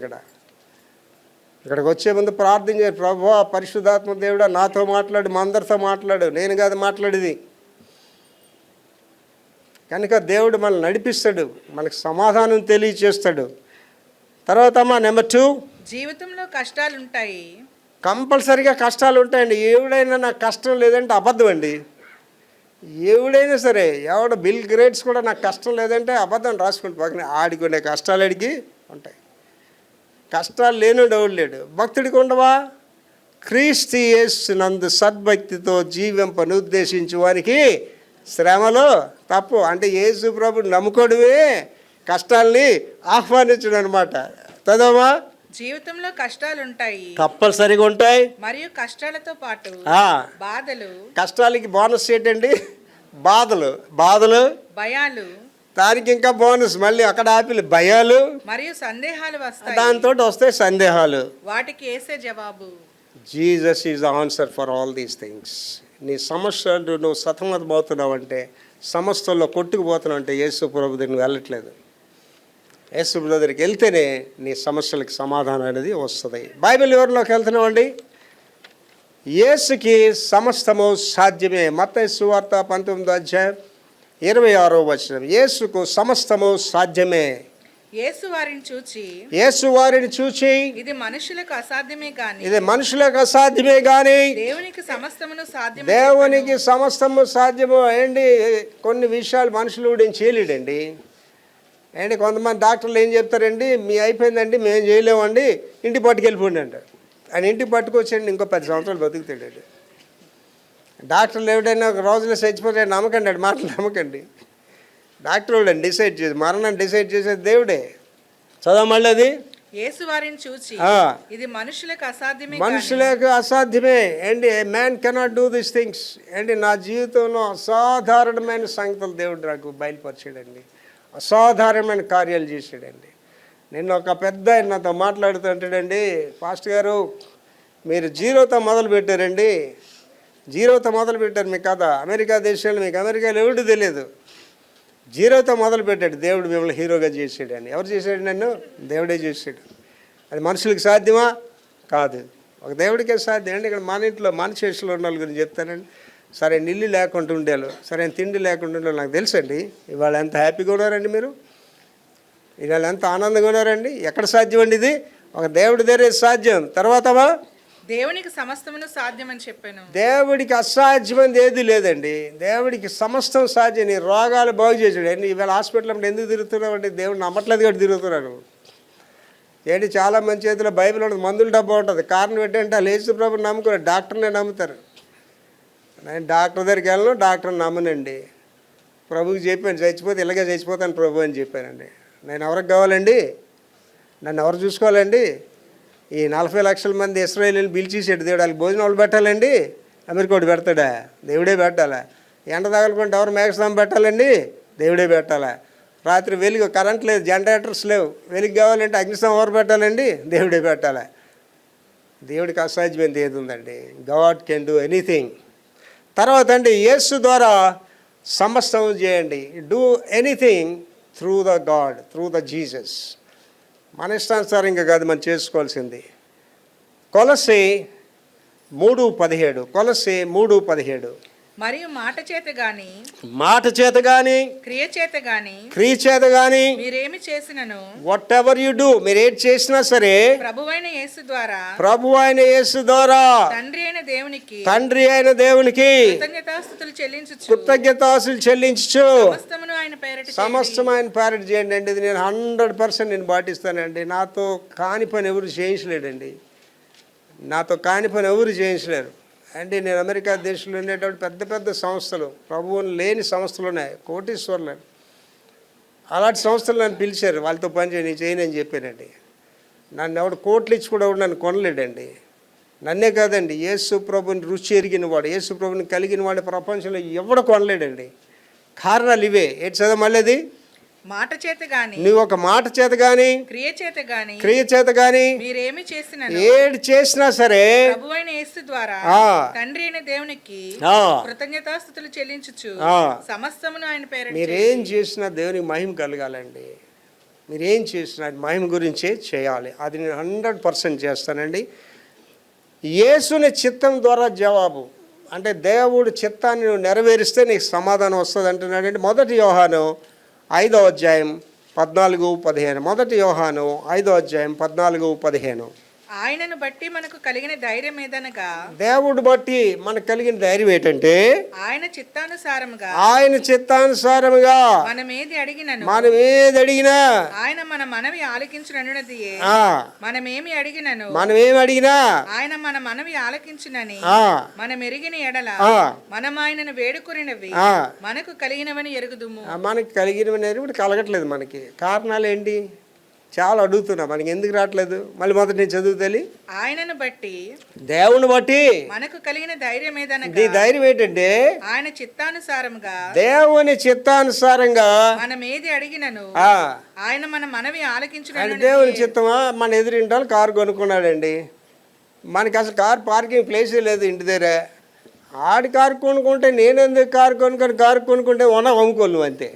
Speaker 1: ఇక్కడికి వచ్చే ముందు ప్రార్థన చేయాలి, ప్రభువా పరిశుద్ధాత్మ దేవుడా నాతో మాట్లాడు, మా అందరితో మాట్లాడు, నేను కాదు మాట్లాడేది. కనుక దేవుడు మనల్ని నడిపిస్తాడు, మనకు సమాధానం తెలియచేస్తాడు. తర్వాత అమ్మా నెంబర్ 2,
Speaker 2: జీవితంలో కష్టాలు ఉంటాయి.
Speaker 1: కంపల్సరీగా కష్టాలు ఉంటాయండి. ఎవడైనా నాకు కష్టం లేదంటే అబద్ధం అండి. ఎవడైనా సరే, బిల్ గ్రేట్స్ కూడా నాకు కష్టం లేదంటే అబద్ధం రాసుకుంటూ పక్కన ఆడుకునే కష్టాలు అడిగి ఉంటాయి. కష్టాలు లేనుడు ఎవడు లేడు. భక్తుడికి ఉండవా? క్రీస్తు యేసు నందు సద్భక్తితో జీవింపను ఉద్దేశించు వారికి శ్రమలో తప్పు. అంటే యేసు ప్రభుని నమ్ముకోవడమే కష్టాల్ని ఆహ్వానించడం అనమాట. చదవమా.
Speaker 2: జీవితంలో కష్టాలు ఉంటాయి,
Speaker 1: తప్పనిసరిగా ఉంటాయి.
Speaker 2: మరియు కష్టాలతో పాటు బాధలు.
Speaker 1: కష్టాలకి బోనస్ ఏంటండి? బాధలు,
Speaker 2: భయాలు.
Speaker 1: దానికి ఇంకా బోనస్ మళ్ళీ అక్కడ ఆపిల్ భయాలు
Speaker 2: మరియు సందేహాలు వస్తాయి.
Speaker 1: దాంతో వస్తాయి సందేహాలు.
Speaker 2: వాటికి యేసే జవాబు.
Speaker 1: Jesus is the answer for all these things. నీ సమస్యలు నువ్వు సతమతమవుతున్నావు అంటే, సమస్యల్లో కొట్టుకుపోతున్నావు అంటే యేసు ప్రభు దగ్గరికి వెళ్ళట్లేదు. యేసు ప్రభు దగ్గరికి వెళ్తేనే నీ సమస్యలకు సమాధానం అనేది వస్తుంది. బైబిల్ ఎవరిలోకి వెళ్తున్నావు అండి? యేసుకి సమస్తము సాధ్యమే. మత్తయి సువార్త 19వ అధ్యాయం 26వ వచనం. యేసుకు సమస్తము సాధ్యమే.
Speaker 2: యేసు
Speaker 1: వారిని చూచి
Speaker 2: ఇది మనుషులకు
Speaker 1: అసాధ్యమే గాని
Speaker 2: దేవునికి
Speaker 1: సమస్తము సాధ్యము. ఏంటి, కొన్ని విషయాలు మనుషులు కూడా ఏం చేయలేడండి. ఏంటి, కొంతమంది డాక్టర్లు ఏం చెప్తారండి, మీ అయిపోయిందండి మేము చేయలేమండి, ఇంటికి పట్టుకెళ్ళిపోండి అంటారు. ఆయన ఇంటికి పట్టుకొచ్చండి ఇంకో 10 సంవత్సరాలు బతుకుతాడు. డాక్టర్లు ఎవడైనా ఒక రోజులో చచ్చిపోతే నమ్మకండి, మాటలు నమ్మకండి. డాక్టర్ వాళ్ళని డిసైడ్ చేసి మరణాన్ని డిసైడ్ చేసేది దేవుడే. చదవ మళ్ళీ అది.
Speaker 2: యేసు వారిని చూచి ఇది మనుషులకు అసాధ్యమే,
Speaker 1: మనుషులకు అసాధ్యమే. ఏంటి man cannot do this things. ఏంటి నా జీవితంలో అసాధారణమైన సంగతులు దేవుడు నాకు బయలుపరిచాడండి, అసాధారణమైన కార్యాలు చేశాడండి. నిన్న ఒక పెద్ద ఆయన నాతో మాట్లాడుతుంటాడండి, పాస్టర్ గారు మీరు జీరోతో మొదలు పెట్టారండి, జీరోతో మొదలు పెట్టారు మీ కథ. అమెరికా దేశంలో మీకు అమెరికాలో ఎవడు తెలియదు, జీరోతో మొదలు పెట్టాడు. దేవుడు మిమ్మల్ని హీరోగా చేసాడని. ఎవరు చేశాడు? నన్ను దేవుడే చేశాడు. అది మనుషులకు సాధ్యమా? కాదు, ఒక దేవుడికే సాధ్యం అండి. ఇక్కడ మన ఇంట్లో మన చేతుల్లో ఉన్న వాళ్ళ గురించి చెప్తానండి. సరే ఇల్లు లేకుండా ఉండేవాళ్ళు, సరైన తిండి లేకుండా ఉండేవాళ్ళు నాకు తెలుసండి. ఇవాళ ఎంత హ్యాపీగా ఉన్నారండి మీరు, ఇవాళ ఎంత ఆనందంగా ఉన్నారండి. ఎక్కడ సాధ్యం అండి ఇది? ఒక దేవుడి దగ్గరే సాధ్యం. తర్వాతవా
Speaker 2: దేవునికి సమస్తమును సాధ్యం అని చెప్పాను.
Speaker 1: దేవుడికి అసాధ్యమైనది ఏది లేదండి, దేవుడికి సమస్తం సాధ్యం. నీ రోగాలు బాగు చేసాడు. ఏంటి ఇవాళ హాస్పిటల్ అంటే ఎందుకు తిరుగుతున్నావు అంటే దేవుడు నమ్మట్లేదు కాబట్టి తిరుగుతున్నాను. ఏంటి చాలా మంది చేతిలో బైబిల్ ఉంటుంది, మందుల డబ్బా ఉంటుంది. కారణం ఏంటంటే వాళ్ళు యేసు ప్రభుని నమ్ముకున్నారు, డాక్టర్నే నమ్ముతారు. నేను డాక్టర్ దగ్గరికి వెళ్ళను, డాక్టర్ని నమ్మనండి. ప్రభుకి చెప్పాను చచ్చిపోతే ఇలాగే చచ్చిపోతాను ప్రభు అని చెప్పానండి. నేను ఎవరికి కావాలండి? నన్ను ఎవరు చూసుకోవాలండి? ఈ 40 లక్షల మంది ఇశ్రాయేలీని పిలిచేసాడు దేవుడు. వాళ్ళకి భోజనం వాళ్ళు పెట్టాలండి? అమెరికా వాడు పెడతాడా? దేవుడే పెట్టాలా? ఎండ తగలకుంటే ఎవరు మేఘస్తంభం పెట్టాలండి? దేవుడే పెట్టాలా? రాత్రి వెలుగు, కరెంట్ లేదు, జనరేటర్స్ లేవు, వెలుగు కావాలంటే అగ్నిస్తంభం ఎవరు పెట్టాలండి? దేవుడే పెట్టాలా? దేవుడికి అసాధ్యమైనది ఏది ఉందండి? God can do anything. తర్వాత అండి యేసు ద్వారా సమస్తం చేయండి. Do anything through the God, through the Jesus. మన ఇష్టానుసారంగా కాదు మనం చేసుకోవాల్సింది. కొలస్సీ 3:17, కొలస్సీ 3:17.
Speaker 2: మరియు మాట చేత గాని,
Speaker 1: మాట చేత గాని,
Speaker 2: క్రియ చేత గాని,
Speaker 1: క్రియ చేత గాని
Speaker 2: మీరేమి చేసినను,
Speaker 1: వాట్ ఎవర్ యు డూ, మీరు ఏది చేసినా సరే
Speaker 2: ప్రభువైన యేసు ద్వారా,
Speaker 1: ప్రభువైన యేసు ద్వారా
Speaker 2: తండ్రి అయిన దేవునికి,
Speaker 1: తండ్రి అయిన దేవునికి
Speaker 2: కృతజ్ఞతాస్తుతులు చెల్లించుచు,
Speaker 1: కృతజ్ఞతాస్తుతులు చెల్లించుచు
Speaker 2: సమస్తమును ఆయన పేరిట
Speaker 1: సమస్తం ఆయన పేరిట చేయండి అండి. ఇది నేను 100% నేను పాటిస్తానండి. నాతో కాని పని ఎవరు చేయించలేడండి, నాతో కాని పని ఎవరు చేయించలేరు. అంటే నేను అమెరికా దేశంలో ఉండేటువంటి పెద్ద పెద్ద సంస్థలు, ప్రభువుని లేని సంస్థలు ఉన్నాయి, కోటీశ్వర్లు, అలాంటి సంస్థలు నన్ను పిలిచారు, వాళ్ళతో పనిచేయి, నేను చేయనని చెప్పానండి. నన్ను ఎవడు కోట్లు ఇచ్చి కూడా నన్ను కొనలేడండి. నన్నే కాదండి, యేసు ప్రభుని రుచి ఎరిగిన వాడు, యేసు ప్రభుని కలిగిన వాడు ప్రపంచంలో ఎవడు కొనలేడండి. కారణాలు ఇవే. ఏంటి చదవ మళ్ళీ అది?
Speaker 2: మాట చేత గాని,
Speaker 1: నువ్వు ఒక మాట చేత గాని,
Speaker 2: క్రియ చేత గాని,
Speaker 1: క్రియ చేత గాని
Speaker 2: మీరేమి చేసినను,
Speaker 1: ఏది చేసినా సరే
Speaker 2: ప్రభువైన యేసు ద్వారా తండ్రి అయిన దేవునికి కృతజ్ఞతాస్తుతులు చెల్లించుచు, సమస్తమును ఆయన పేరిట.
Speaker 1: మీరేం చేసినా దేవునికి మహిమ కలగాలండి. మీరేం చేసినా మహిమ గురించే చేయాలి. అది నేను 100% చేస్తానండి. యేసుని చిత్తం ద్వారా జవాబు అంటే దేవుడు చిత్తాన్ని నువ్వు నెరవేరిస్తే నీకు సమాధానం వస్తుంది అంటున్నాడండి. 1 యోహాను 5వ అధ్యాయం 14-15. 1 యోహాను 5వ అధ్యాయం 14-15.
Speaker 2: ఆయనను బట్టి మనకు కలిగిన ధైర్యం ఏదనగా,
Speaker 1: దేవుడు బట్టి మనకు కలిగిన ధైర్యం ఏంటంటే
Speaker 2: ఆయన చిత్తానుసారముగా,
Speaker 1: ఆయన చిత్తానుసారముగా
Speaker 2: మనం ఏది అడిగినను,
Speaker 1: మనం ఏది అడిగినా
Speaker 2: ఆయన మన మనవి ఆలకించునన్నది. మనమేమి అడిగినను,
Speaker 1: మనం ఏమి అడిగినా
Speaker 2: ఆయన మన మనవి ఆలకించునని మనం ఎరిగిన ఎడల మనం ఆయనను వేడుకొనినవి మనకు కలిగినవని ఎరుగుదుము.
Speaker 1: మనకి కలిగినవని ఇప్పుడు కలగట్లేదు. మనకి కారణాలు ఏంటి? చాలా అడుగుతున్నా, మనకి ఎందుకు రావట్లేదు? మళ్ళీ మొదటి నేను చదువుతాలి.
Speaker 2: ఆయనను బట్టి,
Speaker 1: దేవుని బట్టి
Speaker 2: మనకు కలిగిన ధైర్యం ఏదనగా,
Speaker 1: నీ ధైర్యం ఏంటంటే
Speaker 2: ఆయన చిత్తానుసారముగా,
Speaker 1: దేవుని చిత్తానుసారంగా
Speaker 2: మనం ఏది అడిగినను ఆయన మన మనవి ఆలకించును.
Speaker 1: ఆయన దేవుని చిత్తమా? మన ఎదురింటాలు కారు కొనుక్కున్నాడండి. మనకి అసలు కారు పార్కింగ్ ప్లేసే లేదు ఇంటి దగ్గర. ఆడి కారు కొనుక్కుంటే నేను ఎందుకు కారు కొనుక్కుంటే అమ్ముకోను అంతే.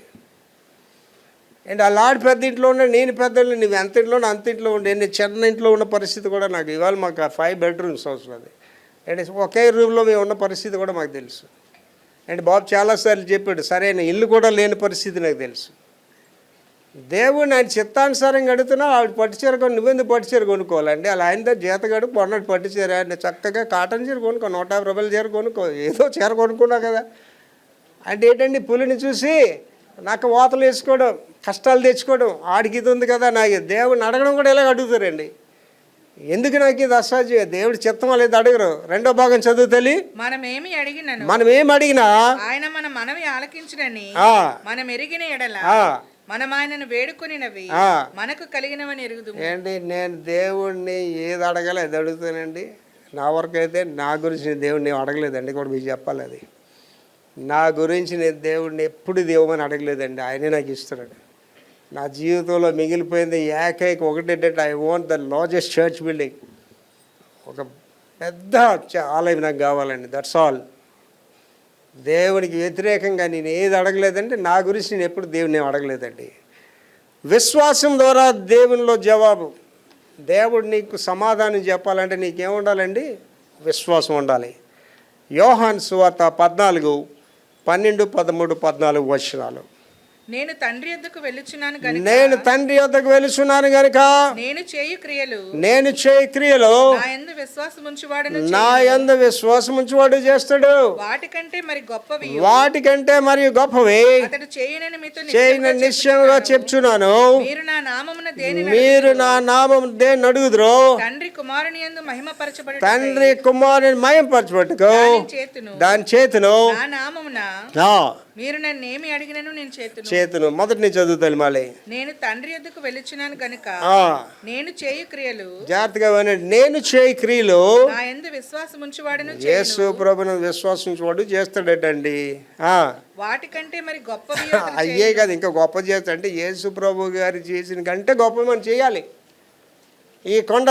Speaker 1: అండ్ అలా ఆడి పెద్ద ఇంట్లో ఉండే, నేను పెద్ద ఇంట్లో, నువ్వు ఎంత ఇంట్లో అంత ఇంట్లో ఉండే. నేను చిన్న ఇంట్లో ఉన్న పరిస్థితి కూడా నాకు ఇవాళ మాకు 5 బెడ్రూమ్స్ అవసరం. అది అండ్ ఒకే రూమ్లో మేము ఉన్న పరిస్థితి కూడా మాకు తెలుసు. అండ్ బాబు చాలాసార్లు చెప్పాడు, సరైన ఇల్లు కూడా లేని పరిస్థితి నాకు తెలుసు. దేవుడిని ఆయన చిత్తానుసారంగా అడుగుతున్నా. ఆవిడ పట్టుచీర నువ్వెందుకు పట్టుచీర కొనుక్కోవాలండి? అలా ఆయన జేతగాడు పొన్నట్టు పట్టుచీర, చక్కగా కాటన్ చీర కొనుక్కో, 150 రూపాయల చీర కొనుక్కో, ఏదో చీర కొనుక్కున్నావు కదా. అంటే ఏంటండి, పులిని చూసి నాకు వాతలు వేసుకోవడం, కష్టాలు తెచ్చుకోవడం, ఆడికి ఇది ఉంది కదా. నాకు దేవుడిని అడగడం కూడా ఇలాగ అడుగుతారండి. ఎందుకు నాకు ఇది అసాధ్యం, దేవుడి చిత్తం లేదు అడగరు. రెండో భాగం చదువు తల్లి.
Speaker 2: మనం
Speaker 1: ఏమి అడిగినా
Speaker 2: ఆయన మన మనవి ఆలకించునని మనం ఎరిగిన ఎడల మనం ఆయనను వేడుకొనినవి మనకు కలిగినవని ఎరుగుదు.
Speaker 1: ఏంటి, నేను దేవుణ్ణి ఏది అడగాలి అది అడుగుతానండి. నా వరకు అయితే నా గురించి నేను దేవుడిని అడగలేదండి, కూడా మీకు చెప్పాలి. అది నా గురించి నేను దేవుడిని ఎప్పుడు దేవుమని అడగలేదండి, ఆయనే నాకు ఇస్తున్నాడు. నా జీవితంలో మిగిలిపోయింది ఏకైక ఒకటేంటంటే I want the largest church building. ఒక పెద్ద ఆలయం నాకు కావాలండి, దట్స్ ఆల్. దేవునికి వ్యతిరేకంగా నేను ఏది అడగలేదండి, నా గురించి నేను ఎప్పుడు దేవుడిని అడగలేదండి. విశ్వాసం ద్వారా దేవునిలో జవాబు. దేవుడు నీకు సమాధానం చెప్పాలంటే నీకేముండాలండి? విశ్వాసం ఉండాలి. యోహాను సువార్త 14, 12, 13, 14 వచనాలు.
Speaker 2: నేను తండ్రి యొద్దకు వెళ్ళుచున్నాను గనుక నేను చేయు క్రియలు నా యందు విశ్వాసం ఉంచువాడు చేస్తాడు. వాటికంటే మరి గొప్పవి అతడు చేయనని నిశ్చయంగా చెప్తున్నాను. మీరు నా నామమున దేన్ని అడుగుదురో తండ్రి కుమారుని మహిమపరచబట్టుకో దాని చేతును మీరు నన్నేమి అడిగినను నేను చేతును. మొదటి నుంచి చదువుతాను మళ్ళీ. నేను తండ్రి యొద్దకు వెళ్ళుచున్నాను గనుక నేను చేయు క్రియలు, జాగ్రత్తగా వినండి, నేను చేయు క్రియలు నా యందు విశ్వాసం ఉంచువాడును యేసు ప్రభువును విశ్వాసం ఉంచువాడు చేస్తాడటండి. వాటికంటే మరి గొప్పవి అయ్యే కదా, ఇంకా గొప్ప చేస్తాడంటే యేసు ప్రభు గారు చేసిన కంటే గొప్ప మనం చేయాలి. ఈ కొండ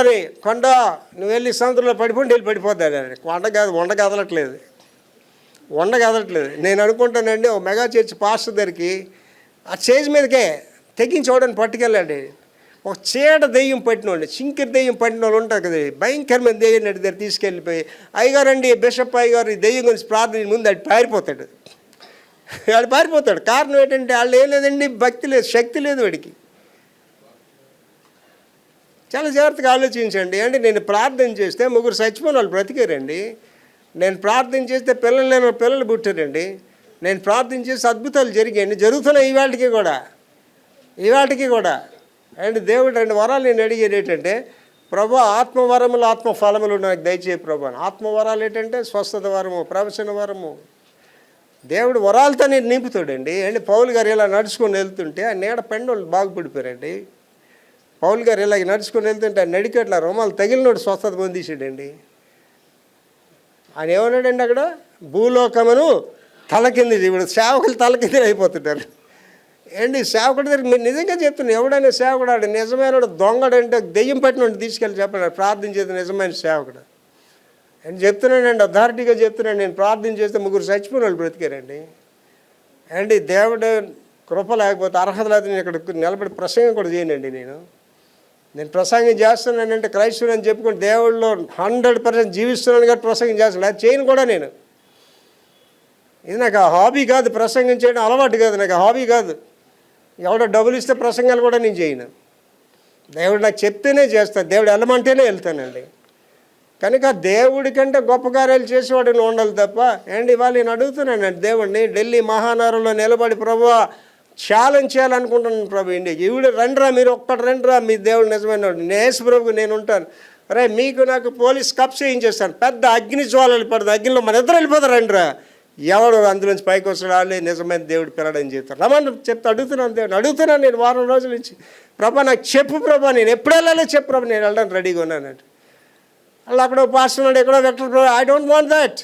Speaker 2: నువ్వు వెళ్ళి సముద్రంలో పడిపోద్దాడు. కొండ కాదు, వండ కదలట్లేదు. నేను అనుకుంటానండి, ఒక మెగా చర్చ్ పాస్టర్ దగ్గరికి ఆ స్టేజ్ మీదకే తెగించోడని పట్టుకెళ్ళండి. ఒక చీడ దెయ్యం పట్టిన వాళ్ళు, చింకిరి దెయ్యం పట్టిన వాళ్ళు ఉంటారు కదా, భయంకరమైన దెయ్యం నడి దగ్గర తీసుకెళ్ళిపోయి, అయ్యగారండి బిషప్ అయ్యగారు ఈ దెయ్యం గురించి ప్రార్థన ముందు అది పారిపోతాడు. కారణం ఏంటంటే వాళ్ళు ఏం లేదండి, భక్తి లేదు, శక్తి లేదు వాడికి. చాలా జాగ్రత్తగా ఆలోచించండి. అంటే నేను ప్రార్థన చేస్తే 3 చచ్చిపోయిన వాళ్ళు బ్రతికారండి. నేను ప్రార్థన చేస్తే పిల్లలు లేని పిల్లలు పుట్టారండి. నేను ప్రార్థన చేస్తే అద్భుతాలు జరిగాయండి, జరుగుతున్నాయి ఈవాటికి కూడా. అండ్ దేవుడు 2 వరాలు నేను అడిగేది ఏంటంటే, ప్రభు ఆత్మవరములు ఆత్మఫలములు నాకు దయచేయ ప్రభు. ఆత్మవరాలు ఏంటంటే స్వస్థత వరము, ప్రవచన వరము. దేవుడు వరాలతో నేను నింపుతాడండి. అండ్ పౌలు గారు ఇలా నడుచుకొని వెళ్తుంటే ఆ నీడ పెండోళ్ళు బాగుపడిపోయారండి. పౌలు గారు ఇలాగ నడుచుకొని వెళ్తుంటే ఆ నడికట్ల రుమాలు తగిలినోడు స్వస్థత పొందేసాడండి. ఆయన ఏమన్నాడండి అక్కడ, భూలోకమును తలకింది, ఇప్పుడు సేవకులు తలకింది అయిపోతుంటారు. ఏంటి సేవకుడి దగ్గర మీరు నిజంగా చెప్తున్నారు, ఎవడైనా సేవకుడు ఆడు నిజమైన దొంగడంటే దెయ్యం పట్టిన తీసుకెళ్ళి చెప్పండి, ప్రార్థన చేస్తే నిజమైన సేవకుడు అని చెప్తున్నానండి, అథారిటీగా చెప్తున్నాను. నేను ప్రార్థన చేస్తే 3 చచ్చిపోయిన వాళ్ళు బ్రతికారండి. అండి దేవుడు కృప లేకపోతే, అర్హత లేకపోతే నేను ఇక్కడ నిలబడి ప్రసంగం కూడా చేయనండి. నేను ప్రసంగం చేస్తున్నానంటే క్రైస్తవుని అని చెప్పుకొని దేవుడిలో 100% జీవిస్తున్నాను కాబట్టి ప్రసంగం చేస్తాను, అది చేయను కూడా నేను. ఇది నాకు హాబీ కాదు, ప్రసంగం చేయడం అలవాటు కాదు, నాకు హాబీ కాదు. ఎవడో డబ్బులు ఇస్తే ప్రసంగాలు కూడా నేను చేయను. దేవుడు నాకు చెప్తేనే చేస్తాను, దేవుడు వెళ్ళమంటేనే వెళ్తానండి. కనుక దేవుడి కంటే గొప్ప కార్యాలు చేసేవాడిని ఉండాలి తప్ప. అండ్ ఇవాళ నేను అడుగుతున్నానండి దేవుడిని, ఢిల్లీ మహానగరంలో నిలబడి ప్రభువా ఛాలెంజ్ చేయాలనుకుంటున్నాను ప్రభు ఇండియాకి. ఈవిడ రండిరా, మీరు ఒక్కటి రండిరా, మీ దేవుడు నిజమైన నేసు ప్రభు నేను ఉంటాను. అరే మీకు నాకు పోలీస్ కప్స్ చేయించేస్తాను, పెద్ద అగ్ని జ్వాలలు పడుతుంది, అగ్నిలో మన ఇద్దరు వెళ్ళిపోతారు రండిరా. ఎవడు అందులోంచి పైకి వస్తాడు, వాళ్ళే నిజమైన దేవుడు పిల్లడని చెప్తారు. రమ్మని అడుగుతున్నాను దేవుడు, అడుగుతున్నాను నేను వారం రోజుల నుంచి. ప్రభా నాకు చెప్పు ప్రభా, నేను ఎప్పుడు వెళ్ళాలో చెప్పు ప్రభా, నేను వెళ్ళడానికి రెడీగా ఉన్నానంటే. అలా అక్కడ పాస్టర్ ఉన్నాడు, ఎక్కడో వెక్టర్ ప్రభా, I don't want that.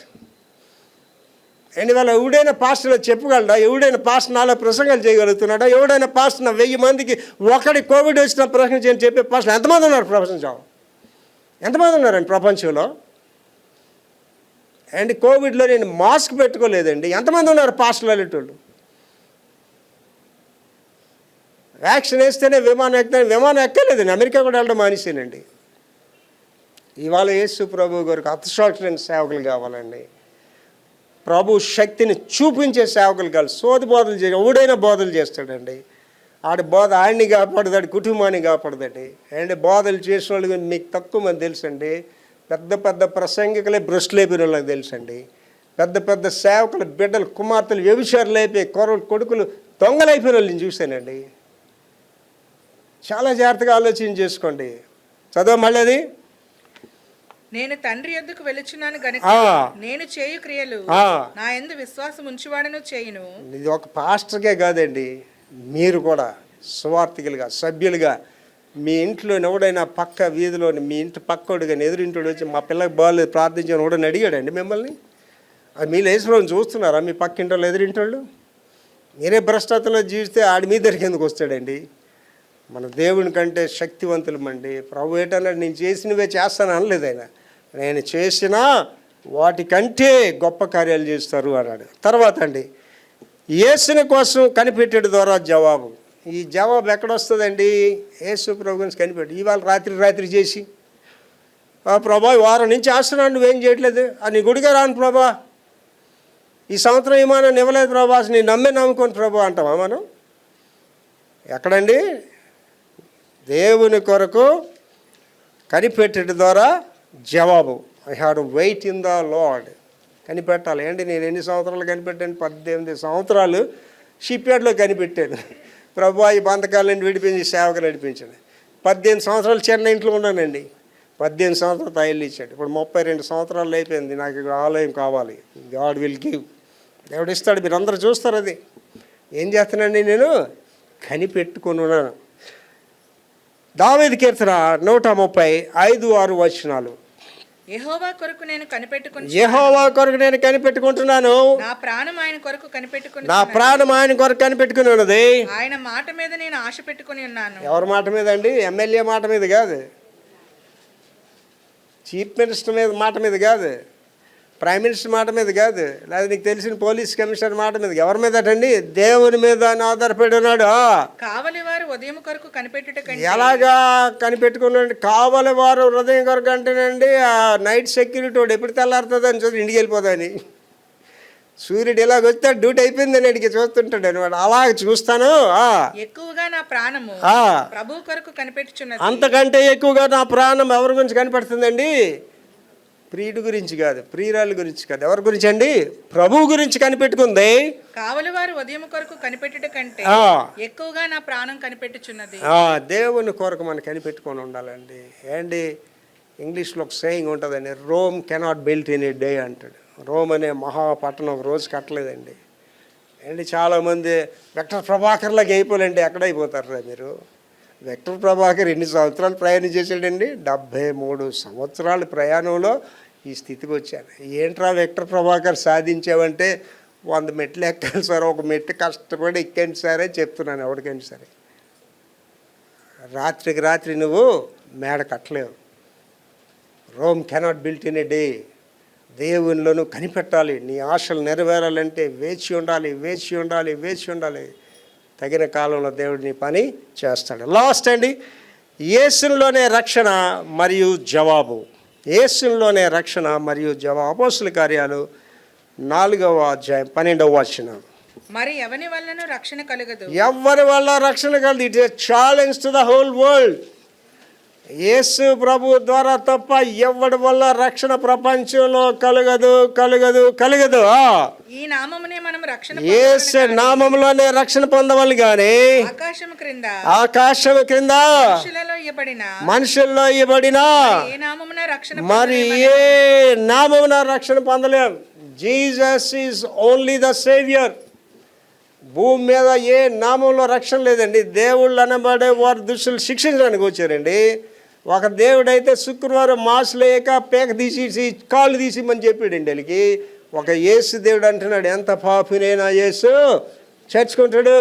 Speaker 2: And ఇవాళ ఎవడైనా పాస్టర్లో చెప్పగలడా? ఎవడైనా పాస్టర్ నాలో ప్రసంగాలు చేయగలుగుతున్నాడా? ఎవడైనా పాస్టర్ 1000 మందికి ఒకటి కోవిడ్ వచ్చిన ప్రసంగం చేయని చెప్పే పాస్టర్ ఎంతమంది ఉన్నారు ప్రపంచంలో? ఎంతమంది ఉన్నారండి ప్రపంచంలో? అండ్ కోవిడ్లో నేను మాస్క్ పెట్టుకోలేదండి, ఎంతమంది ఉన్నారు పాస్టర్లు వెళ్ళేటోళ్ళు? వ్యాక్సిన్ వేస్తేనే విమానం ఎక్కలేదండి, అమెరికా కూడా వెళ్ళడం మానేసానండి. ఇవాళ యేసు ప్రభు గారికి అర్థశాస్త్రమైన సేవకులు కావాలండి, ప్రభు శక్తిని చూపించే సేవకులు కాదు. సోది బోధలు చేసి ఎవడైనా బోధలు చేస్తాడండి, ఆడి బోధ ఆయన్ని కాపాడదాడు, కుటుంబాన్ని కాపాడదండి. అండ్ బోధలు చేసిన వాళ్ళు మీకు తక్కువ మంది తెలుసండి. పెద్ద పెద్ద ప్రసంగికులే భ్రష్టులు అయిపోయిన వాళ్ళకి తెలుసండి. పెద్ద పెద్ద సేవకులు బిడ్డలు కుమార్తెలు వ్యభిచారులు అయిపోయి, కొడుకులు దొంగలు అయిపోయిన వాళ్ళని చూశానండి. చాలా జాగ్రత్తగా ఆలోచన చేసుకోండి. చదవ మళ్ళీ అది
Speaker 3: నేను తండ్రి యొద్దకు వెలుచున్నాను గనుక
Speaker 2: ఆ.
Speaker 3: నేను చేయు క్రియలు
Speaker 2: ఆ.
Speaker 3: నా యందు విశ్వాసం ఉంచువాడను చేయును.
Speaker 2: ఇది ఒక పాస్టర్కే కాదండి, మీరు కూడా సువార్థికులుగా సభ్యులుగా మీ ఇంట్లో ఎవడైనా పక్క వీధిలోని మీ ఇంటి పక్కోడు కానీ ఎదురింటోడు వచ్చి మా పిల్లకి బాగాలేదు ప్రార్థించని ఎవడని అడిగాడండి మిమ్మల్ని? అది మీరు యేసుప్రభుని చూస్తున్నారా? మీ పక్కింటోళ్ళు ఎదురింటోళ్ళు మీరే భ్రష్టతలో జీవిస్తే ఆడి మీ దగ్గరికి ఎందుకు వస్తాడండి? మన దేవుని కంటే శక్తివంతులమండి. ప్రభు ఏంటన్నాడు, నేను చేసినవే చేస్తాను అనలేదు ఆయన. నేను చేసిన వాటికంటే గొప్ప కార్యాలు చేస్తారు అన్నాడు. తర్వాత అండి, యేసుని కోసం కనిపెట్టేడు ద్వారా జవాబు. ఈ జవాబు ఎక్కడొస్తుందండి? యేసు ప్రభు గురించి కనిపెట్టి ఇవాళ రాత్రి చేసి, ప్రభా వారం నుంచి ఆస్తున్నాను నువ్వేం చేయట్లేదు, నీ గుడిగా రాను ప్రభా, ఈ సంవత్సరం ఏమానం ఇవ్వలేదు ప్రభా, నీ నమ్ముకోను ప్రభా అంటామా మనం? ఎక్కడండి? దేవుని కొరకు కనిపెట్టేటి ద్వారా జవాబు. I have to wait in the Lord. కనిపెట్టాలి. ఏంటి నేను ఎన్ని సంవత్సరాలు కనిపెట్టాను? 18 సంవత్సరాలు షిప్యార్డ్లో కనిపెట్టాను. ప్రభు ఈ బంధకాల నుండి విడిపించి సేవకు నడిపించాను. 18 సంవత్సరాలు చెన్నై ఇంట్లో ఉన్నానండి. 18 సంవత్సరాలు తయారు ఇచ్చాడు. ఇప్పుడు 32 సంవత్సరాలు అయిపోయింది. నాకు ఇక్కడ ఆలయం కావాలి. God will give. దేవుడు ఇస్తాడు. మీరు అందరూ చూస్తారు. అది ఏం చేస్తానండి? నేను కనిపెట్టుకుని ఉన్నాను. దావీదు కీర్తన 135:5-6 వచనాలు.
Speaker 3: యెహోవా కొరకు నేను కనిపెట్టుకుని
Speaker 2: యెహోవా కొరకు నేను కనిపెట్టుకుంటున్నాను.
Speaker 3: నా ప్రాణం ఆయన కొరకు కనిపెట్టుకుని
Speaker 2: నా ప్రాణం ఆయన కొరకు కనిపెట్టుకుని ఉన్నది.
Speaker 3: ఆయన మాట మీద నేను ఆశ పెట్టుకుని ఉన్నాను.
Speaker 2: ఎవరి మాట మీద అండి? ఎమ్మెల్యే మాట మీద కాదు, చీఫ్ మినిస్టర్ మాట మీద కాదు, ప్రైమ్ మినిస్టర్ మాట మీద కాదు, లేదా నీకు తెలిసిన పోలీస్ కమిషనర్ మాట మీద. ఎవరి మీద అండి? దేవుని మీద ఆధారపడి ఉన్నాడు.
Speaker 3: కావలి వారు ఉదయం కొరకు కనిపెట్టుట కంటే
Speaker 2: ఎలాగా కనిపెట్టుకున్నాడు? కావాలి వారు హృదయం కొరకు అంటేనండి, ఆ నైట్ సెక్యూరిటీ వాడు ఎప్పుడు తెల్లారుతుంది అని చూసి ఇంటికి వెళ్ళిపోదని. సూర్యుడు ఇలాగ వస్తాడు, డ్యూటీ అయిపోయిందని అడిగి చూస్తుంటాడు అనమాట. అలాగ చూస్తాను.
Speaker 3: ఎక్కువగా నా ప్రాణము ప్రభు కొరకు కనిపెట్టుచున్నది.
Speaker 2: అంతకంటే ఎక్కువగా నా ప్రాణం ఎవరి గురించి కనిపెడుతుందండి? ప్రియుడి గురించి కాదు, ప్రియురాల గురించి కాదు. ఎవరి గురించి అండి? ప్రభువు గురించి కనిపెట్టుకుంది.
Speaker 3: కావలి వారు ఉదయం కొరకు కనిపెట్టుట కంటే ఎక్కువగా నా ప్రాణం కనిపెట్టుచున్నది.
Speaker 2: దేవుని కొరకు మనం కనిపెట్టుకొని ఉండాలండి. ఏంటి ఇంగ్లీష్లో ఒక సేయింగ్ ఉంటుందండి, Rome cannot built in a day అంటాడు. రోమ్ అనే మహాపట్టణం ఒక రోజు కట్టలేదండి. ఏంటి చాలామంది వెక్టర్ ప్రభాకర్లాగా అయిపోలేండి. ఎక్కడ అయిపోతారా మీరు? వెక్టర్ ప్రభాకర్ ఎన్ని సంవత్సరాలు ప్రయాణం చేశాడండి? 73 సంవత్సరాల ప్రయాణంలో ఈ స్థితికి వచ్చాను. ఏంట్రా వెక్టర్ ప్రభాకర్ సాధించావంటే 100 మెట్లు ఎక్కాలి సార్, ఒక మెట్టు కష్టపడి ఎక్కండి సార్ అని చెప్తున్నాను ఎవరికైనా సరే. రాత్రికి రాత్రి నువ్వు మేడ కట్టలేవు. Rome cannot built in a day. దేవునిలో నువ్వు కనిపెట్టాలి. నీ ఆశలు నెరవేరాలంటే వేచి ఉండాలి, వేచి ఉండాలి, వేచి ఉండాలి. తగిన కాలంలో దేవుడు నీ పని చేస్తాడు. లాస్ట్ అండి, యేసులోనే రక్షణ మరియు జవాబు. యేసులోనే రక్షణ మరియు జవాబు. అపోస్తుల కార్యాలు 4వ అధ్యాయం 12వ వచనం.
Speaker 3: మరి ఎవని వల్లనూ రక్షణ కలుగదు.
Speaker 2: ఎవరి వల్ల రక్షణ కలదు? It is challenge to the whole world. యేసు ప్రభు ద్వారా తప్ప ఎవడి వల్ల రక్షణ ప్రపంచంలో కలగదు, కలగదు, కలగదు.
Speaker 3: ఈ నామమునే మనం రక్షణ
Speaker 2: యేసు నామములోనే రక్షణ పొందవాలి కానీ
Speaker 3: ఆకాశము క్రింద
Speaker 2: మనుషుల్లో ఇవ్వబడిన
Speaker 3: ఏ నామమున రక్షణ
Speaker 2: మరి ఏ నామమున రక్షణ పొందలేం. Jesus is only the saviour. భూమి మీద ఏ నామంలో రక్షణ లేదండి. దేవుళ్ళు అనబడే వారు దుష్టులు శిక్షించడానికి వచ్చారండి. ఒక దేవుడైతే శుక్రవారం మాస్ లేక పేక తీసి కాళ్ళు తీసిమని చెప్పాడండి వాళ్ళకి. ఒక యేసు దేవుడు అంటున్నాడు, ఎంత పాపినైనా యేసు చేర్చుకుంటాడు.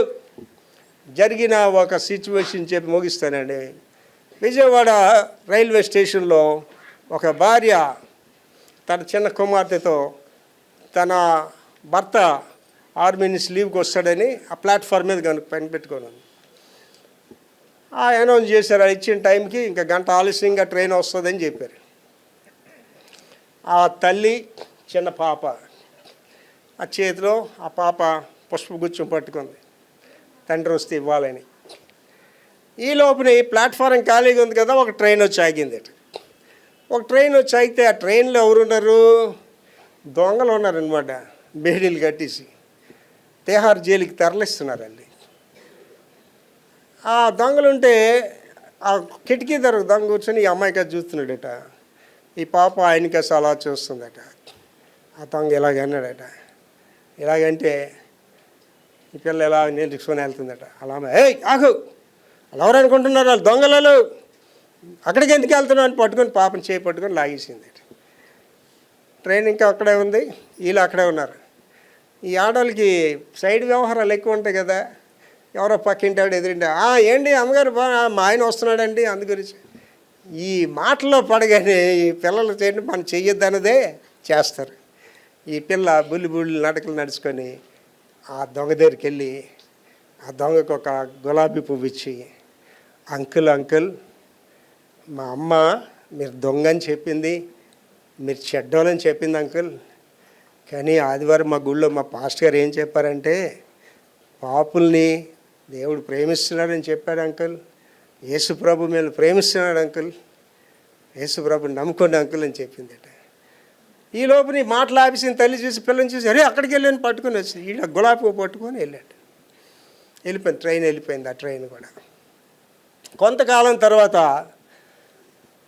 Speaker 2: జరిగిన ఒక సిచ్యువేషన్ చెప్పి ముగిస్తానండి. విజయవాడ రైల్వే స్టేషన్లో ఒక భార్య తన చిన్న కుమార్తెతో తన భర్త ఆర్మీ నుంచి లీవ్కి వస్తాడని ఆ ప్లాట్ఫామ్ మీద కనుక పని పెట్టుకున్నాను. అనౌన్స్ చేశారు. ఇచ్చిన టైంకి ఇంకా గంట ఆలస్యంగా ట్రైన్ వస్తుందని చెప్పారు. ఆ తల్లి చిన్న పాప ఆ చేతిలో ఆ పాప పుష్పగుచ్చం పట్టుకుంది, తండ్రి వస్తే ఇవ్వాలని. ఈ లోపల ఈ ప్లాట్ఫారం ఖాళీగా ఉంది కదా, ఒక ట్రైన్ వచ్చి ఆగింది. ఒక ట్రైన్ వచ్చి ఆగితే ఆ ట్రైన్లో ఎవరున్నారు? దొంగలు ఉన్నారనమాట. బేడీలు కట్టేసి తిహార్ జైలుకి తరలిస్తున్నారండి. ఆ దొంగలుంటే ఆ కిటికీ దగ్గర దొంగ కూర్చొని ఈ అమ్మాయికి చూస్తున్నాడట. ఈ పాప ఆయనకి అసలు అలా చూస్తుందట. ఆ దొంగ ఇలాగన్నాడట. ఇలాగంటే ఈ పిల్ల ఇలా నేర్చుకొని వెళ్తుందట. అలా ఏయ్ ఆగు, అలా ఎవరు అనుకుంటున్నారు, వాళ్ళు దొంగలు, అక్కడికి ఎందుకు వెళ్తున్నావు అని పట్టుకొని పాపని చేయి పట్టుకొని లాగేసింది. ట్రైన్ ఇంకా అక్కడే ఉంది, వీళ్ళు అక్కడే ఉన్నారు. ఈ ఆడవాళ్ళకి సైడ్ వ్యవహారాలు ఎక్కువ ఉంటాయి కదా. ఎవరో పక్కింటాడు ఎదురింటా, ఏంటి అమ్మగారు మా ఆయన వస్తున్నాడండి, అందు గురించి ఈ మాటలో పడగానే ఈ పిల్లలు చేయడం మనం చెయ్యొద్దన్నదే చేస్తారు. ఈ పిల్ల బుల్లి నడకలు నడుచుకొని ఆ దొంగ దగ్గరికి వెళ్ళి ఆ దొంగకు ఒక గులాబీ పువ్వు ఇచ్చి, అంకుల్ మా అమ్మ మీరు దొంగ అని చెప్పింది, మీరు చెడ్డోళ్ళని చెప్పింది అంకుల్, కానీ ఆదివారం మా గుళ్ళో మా పాస్టర్ గారు ఏం చెప్పారంటే పాపుల్ని దేవుడు ప్రేమిస్తున్నాడని చెప్పాడు అంకుల్, యేసుప్రభు మేము ప్రేమిస్తున్నాడు అంకుల్, యేసుప్రభుని నమ్ముకోండి అంకుల్ అని చెప్పిందట. ఈ లోపుని మాటలు ఆపేసిన తల్లి చూసి పిల్లని చూసి అరే అక్కడికి వెళ్ళని పట్టుకొని వచ్చి ఈడ గులాబీ పువ్వు పట్టుకొని వెళ్ళాడు. వెళ్ళిపోయింది, ట్రైన్ వెళ్ళిపోయింది. ఆ ట్రైన్ కూడా కొంతకాలం తర్వాత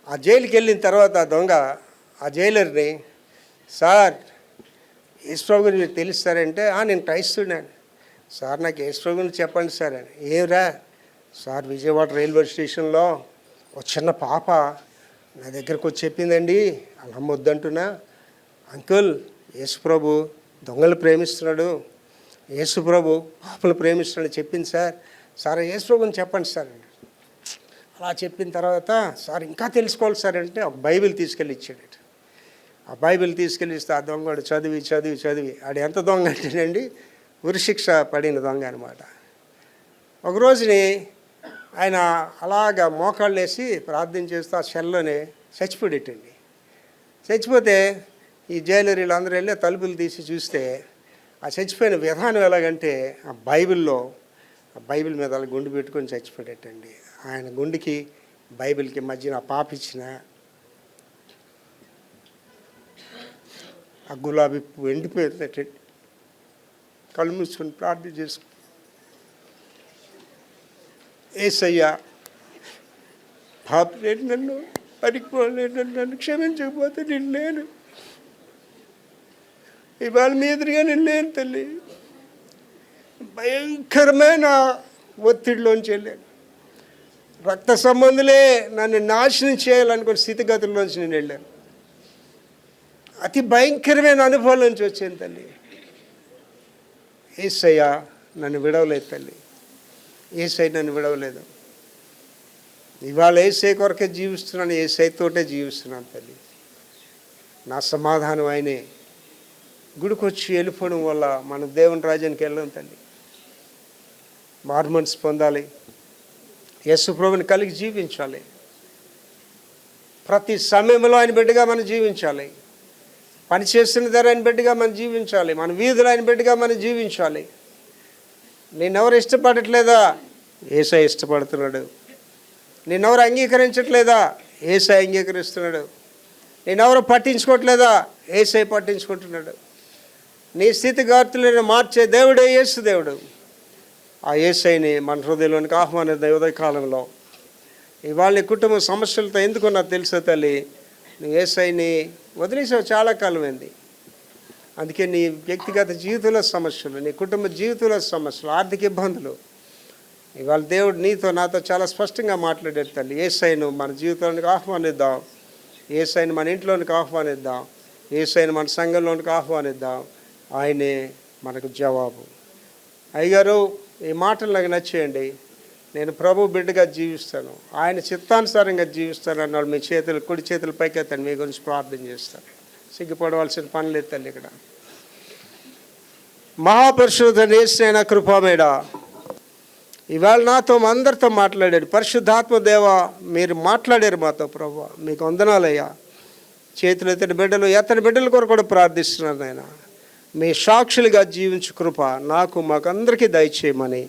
Speaker 2: ఆ జైలుకి వెళ్ళిన తర్వాత దొంగ ఆ జైలర్ని, సార్ యేసుప్రభు గురించి మీకు తెలుస్తారంటే నేను క్రైస్తవున్నాను సార్, నాకు యేసుప్రభు గురించి చెప్పండి సార్ అని. ఏరా సార్, విజయవాడ రైల్వే స్టేషన్లో ఒక చిన్న పాప నా దగ్గరకు వచ్చి చెప్పిందండి, అలా అమ్మొద్దంటున్నా అంకుల్, యేసుప్రభు దొంగలు ప్రేమిస్తున్నాడు, యేసుప్రభు పాపలు ప్రేమిస్తున్నాడు చెప్పింది సార్ యేసుప్రభుని చెప్పండి సార్ అని. అలా చెప్పిన తర్వాత సార్ ఇంకా తెలుసుకోవాలి సార్ అంటే ఒక బైబిల్ తీసుకెళ్ళి ఇచ్చాడు. ఆ బైబిల్ తీసుకెళ్ళి ఇస్తే ఆ దొంగడు చదివి ఆడు ఎంత దొంగ అంటేనండి ఉరిశిక్ష పడిన దొంగ అనమాట. ఒక రోజుని ఆయన అలాగా మోకాళ్ళు వేసి ప్రార్థన చేస్తూ ఆ సెల్లోనే చచ్చిపోయేటండి. చచ్చిపోతే ఈ జైలర్ వీళ్ళందరూ వెళ్ళి తలుపులు తీసి చూస్తే ఆ చచ్చిపోయిన విధానం ఎలాగంటే ఆ బైబిల్ మీద అలా గుండు పెట్టుకొని చచ్చిపోయేటండి. ఆయన గుండెకి బైబిల్కి మధ్యన ఆ పాప ఇచ్చిన ఆ గులాబీ పువ్వు ఎండిపోయిందటండి. కళ్ళు మూసుకొని ప్రార్థన చేసుకుని యేసయ్యా పాపలేడు, నన్ను పడిపోలేడు, నన్ను క్షమించకపోతే నేను లేను, ఇవాళ మీ ఎదురుగా నేను లేను తల్లి. భయంకరమైన ఒత్తిడిలోంచి వెళ్ళాను, రక్త సంబంధులే నన్ను నాశనం చేయాలనుకున్న స్థితిగతుల్లోంచి నేను వెళ్ళాను. అతి భయంకరమైన అనుభవం నుంచి వచ్చాను తల్లి. యేసయ్య నన్ను విడవలేదు తల్లి, యేసయ్య నన్ను విడవలేదు. ఇవాళ యేసయ్య కొరకే జీవిస్తున్నాను, యేసయ్యతోటే జీవిస్తున్నాను తల్లి. నా సమాధానం ఆయనే. గుడికొచ్చి వెళ్ళిపోవడం వల్ల మనం దేవుని రాజ్యానికి వెళ్ళాం తల్లి. మారుమనసు పొందాలి, యేసు ప్రభువుని కలిగి జీవించాలి. ప్రతి సమయంలో ఆయన బిడ్డగా మనం జీవించాలి. పని చేస్తున్న ధర ఆయన బిడ్డగా మనం జీవించాలి. మన వీధులు ఆయన బిడ్డగా మనం జీవించాలి. నిన్నెవరు ఇష్టపడట్లేదా? యేసయ్య ఇష్టపడుతున్నాడు. నిన్నెవరు అంగీకరించట్లేదా? యేసయ్య అంగీకరిస్తున్నాడు. నిన్నెవరు పట్టించుకోవట్లేదా? యేసయ్య పట్టించుకుంటున్నాడు. నీ స్థితిగతులను మార్చే దేవుడే యేసు దేవుడు. ఆ యేసయ్యని మన హృదయంలోనికి ఆహ్వానిద్దాం ఉదయ కాలంలో. ఇవాళ నీ కుటుంబ సమస్యలతో ఎందుకు నాకు తెలుసా తల్లి, నువ్వు యేసయ్యని వదిలేసావు చాలా కాలమైంది. అందుకే నీ వ్యక్తిగత జీవితంలో సమస్యలు, నీ కుటుంబ జీవితంలో సమస్యలు, ఆర్థిక ఇబ్బందులు, ఇవాళ దేవుడు నీతో నాతో చాలా స్పష్టంగా మాట్లాడాడు తల్లి. యేసయ్యను మన జీవితంలోనికి ఆహ్వానిద్దాం, యేసయ్యను మన ఇంట్లోనికి ఆహ్వానిద్దాం, యేసయ్యను మన సంఘంలోనికి ఆహ్వానిద్దాం. ఆయనే మనకు జవాబు. అయ్యగారు ఈ మాటలు నాకు నచ్చేయండి, నేను ప్రభు బిడ్డగా జీవిస్తాను, ఆయన చిత్తానుసారంగా జీవిస్తాను అన్నాడు. మీ చేతులు కుడి చేతుల పైకి ఎత్తండి, మీ గురించి ప్రార్థన చేస్తాను. సిగ్గుపడవలసిన పని లేదు తల్లి. ఇక్కడ మహాపరిశుద్ధ యేసయ్య కృపామేడ ఇవాళ నాతో అందరితో మాట్లాడాడు. పరిశుద్ధాత్మ దేవ మీరు మాట్లాడారు మాతో ప్రభు, మీకు వందనాలయ్యా. చేతులు ఎత్తని బిడ్డల కొరకు కూడా ప్రార్థిస్తున్నాను ఆయన. మీ సాక్షులుగా జీవించు కృప నాకు మాకందరికీ దయచేయమని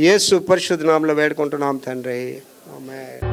Speaker 2: యేసు పరిశుద్ధ నామములో వేడుకుంటున్నాం తండ్రి. ఆమేన్.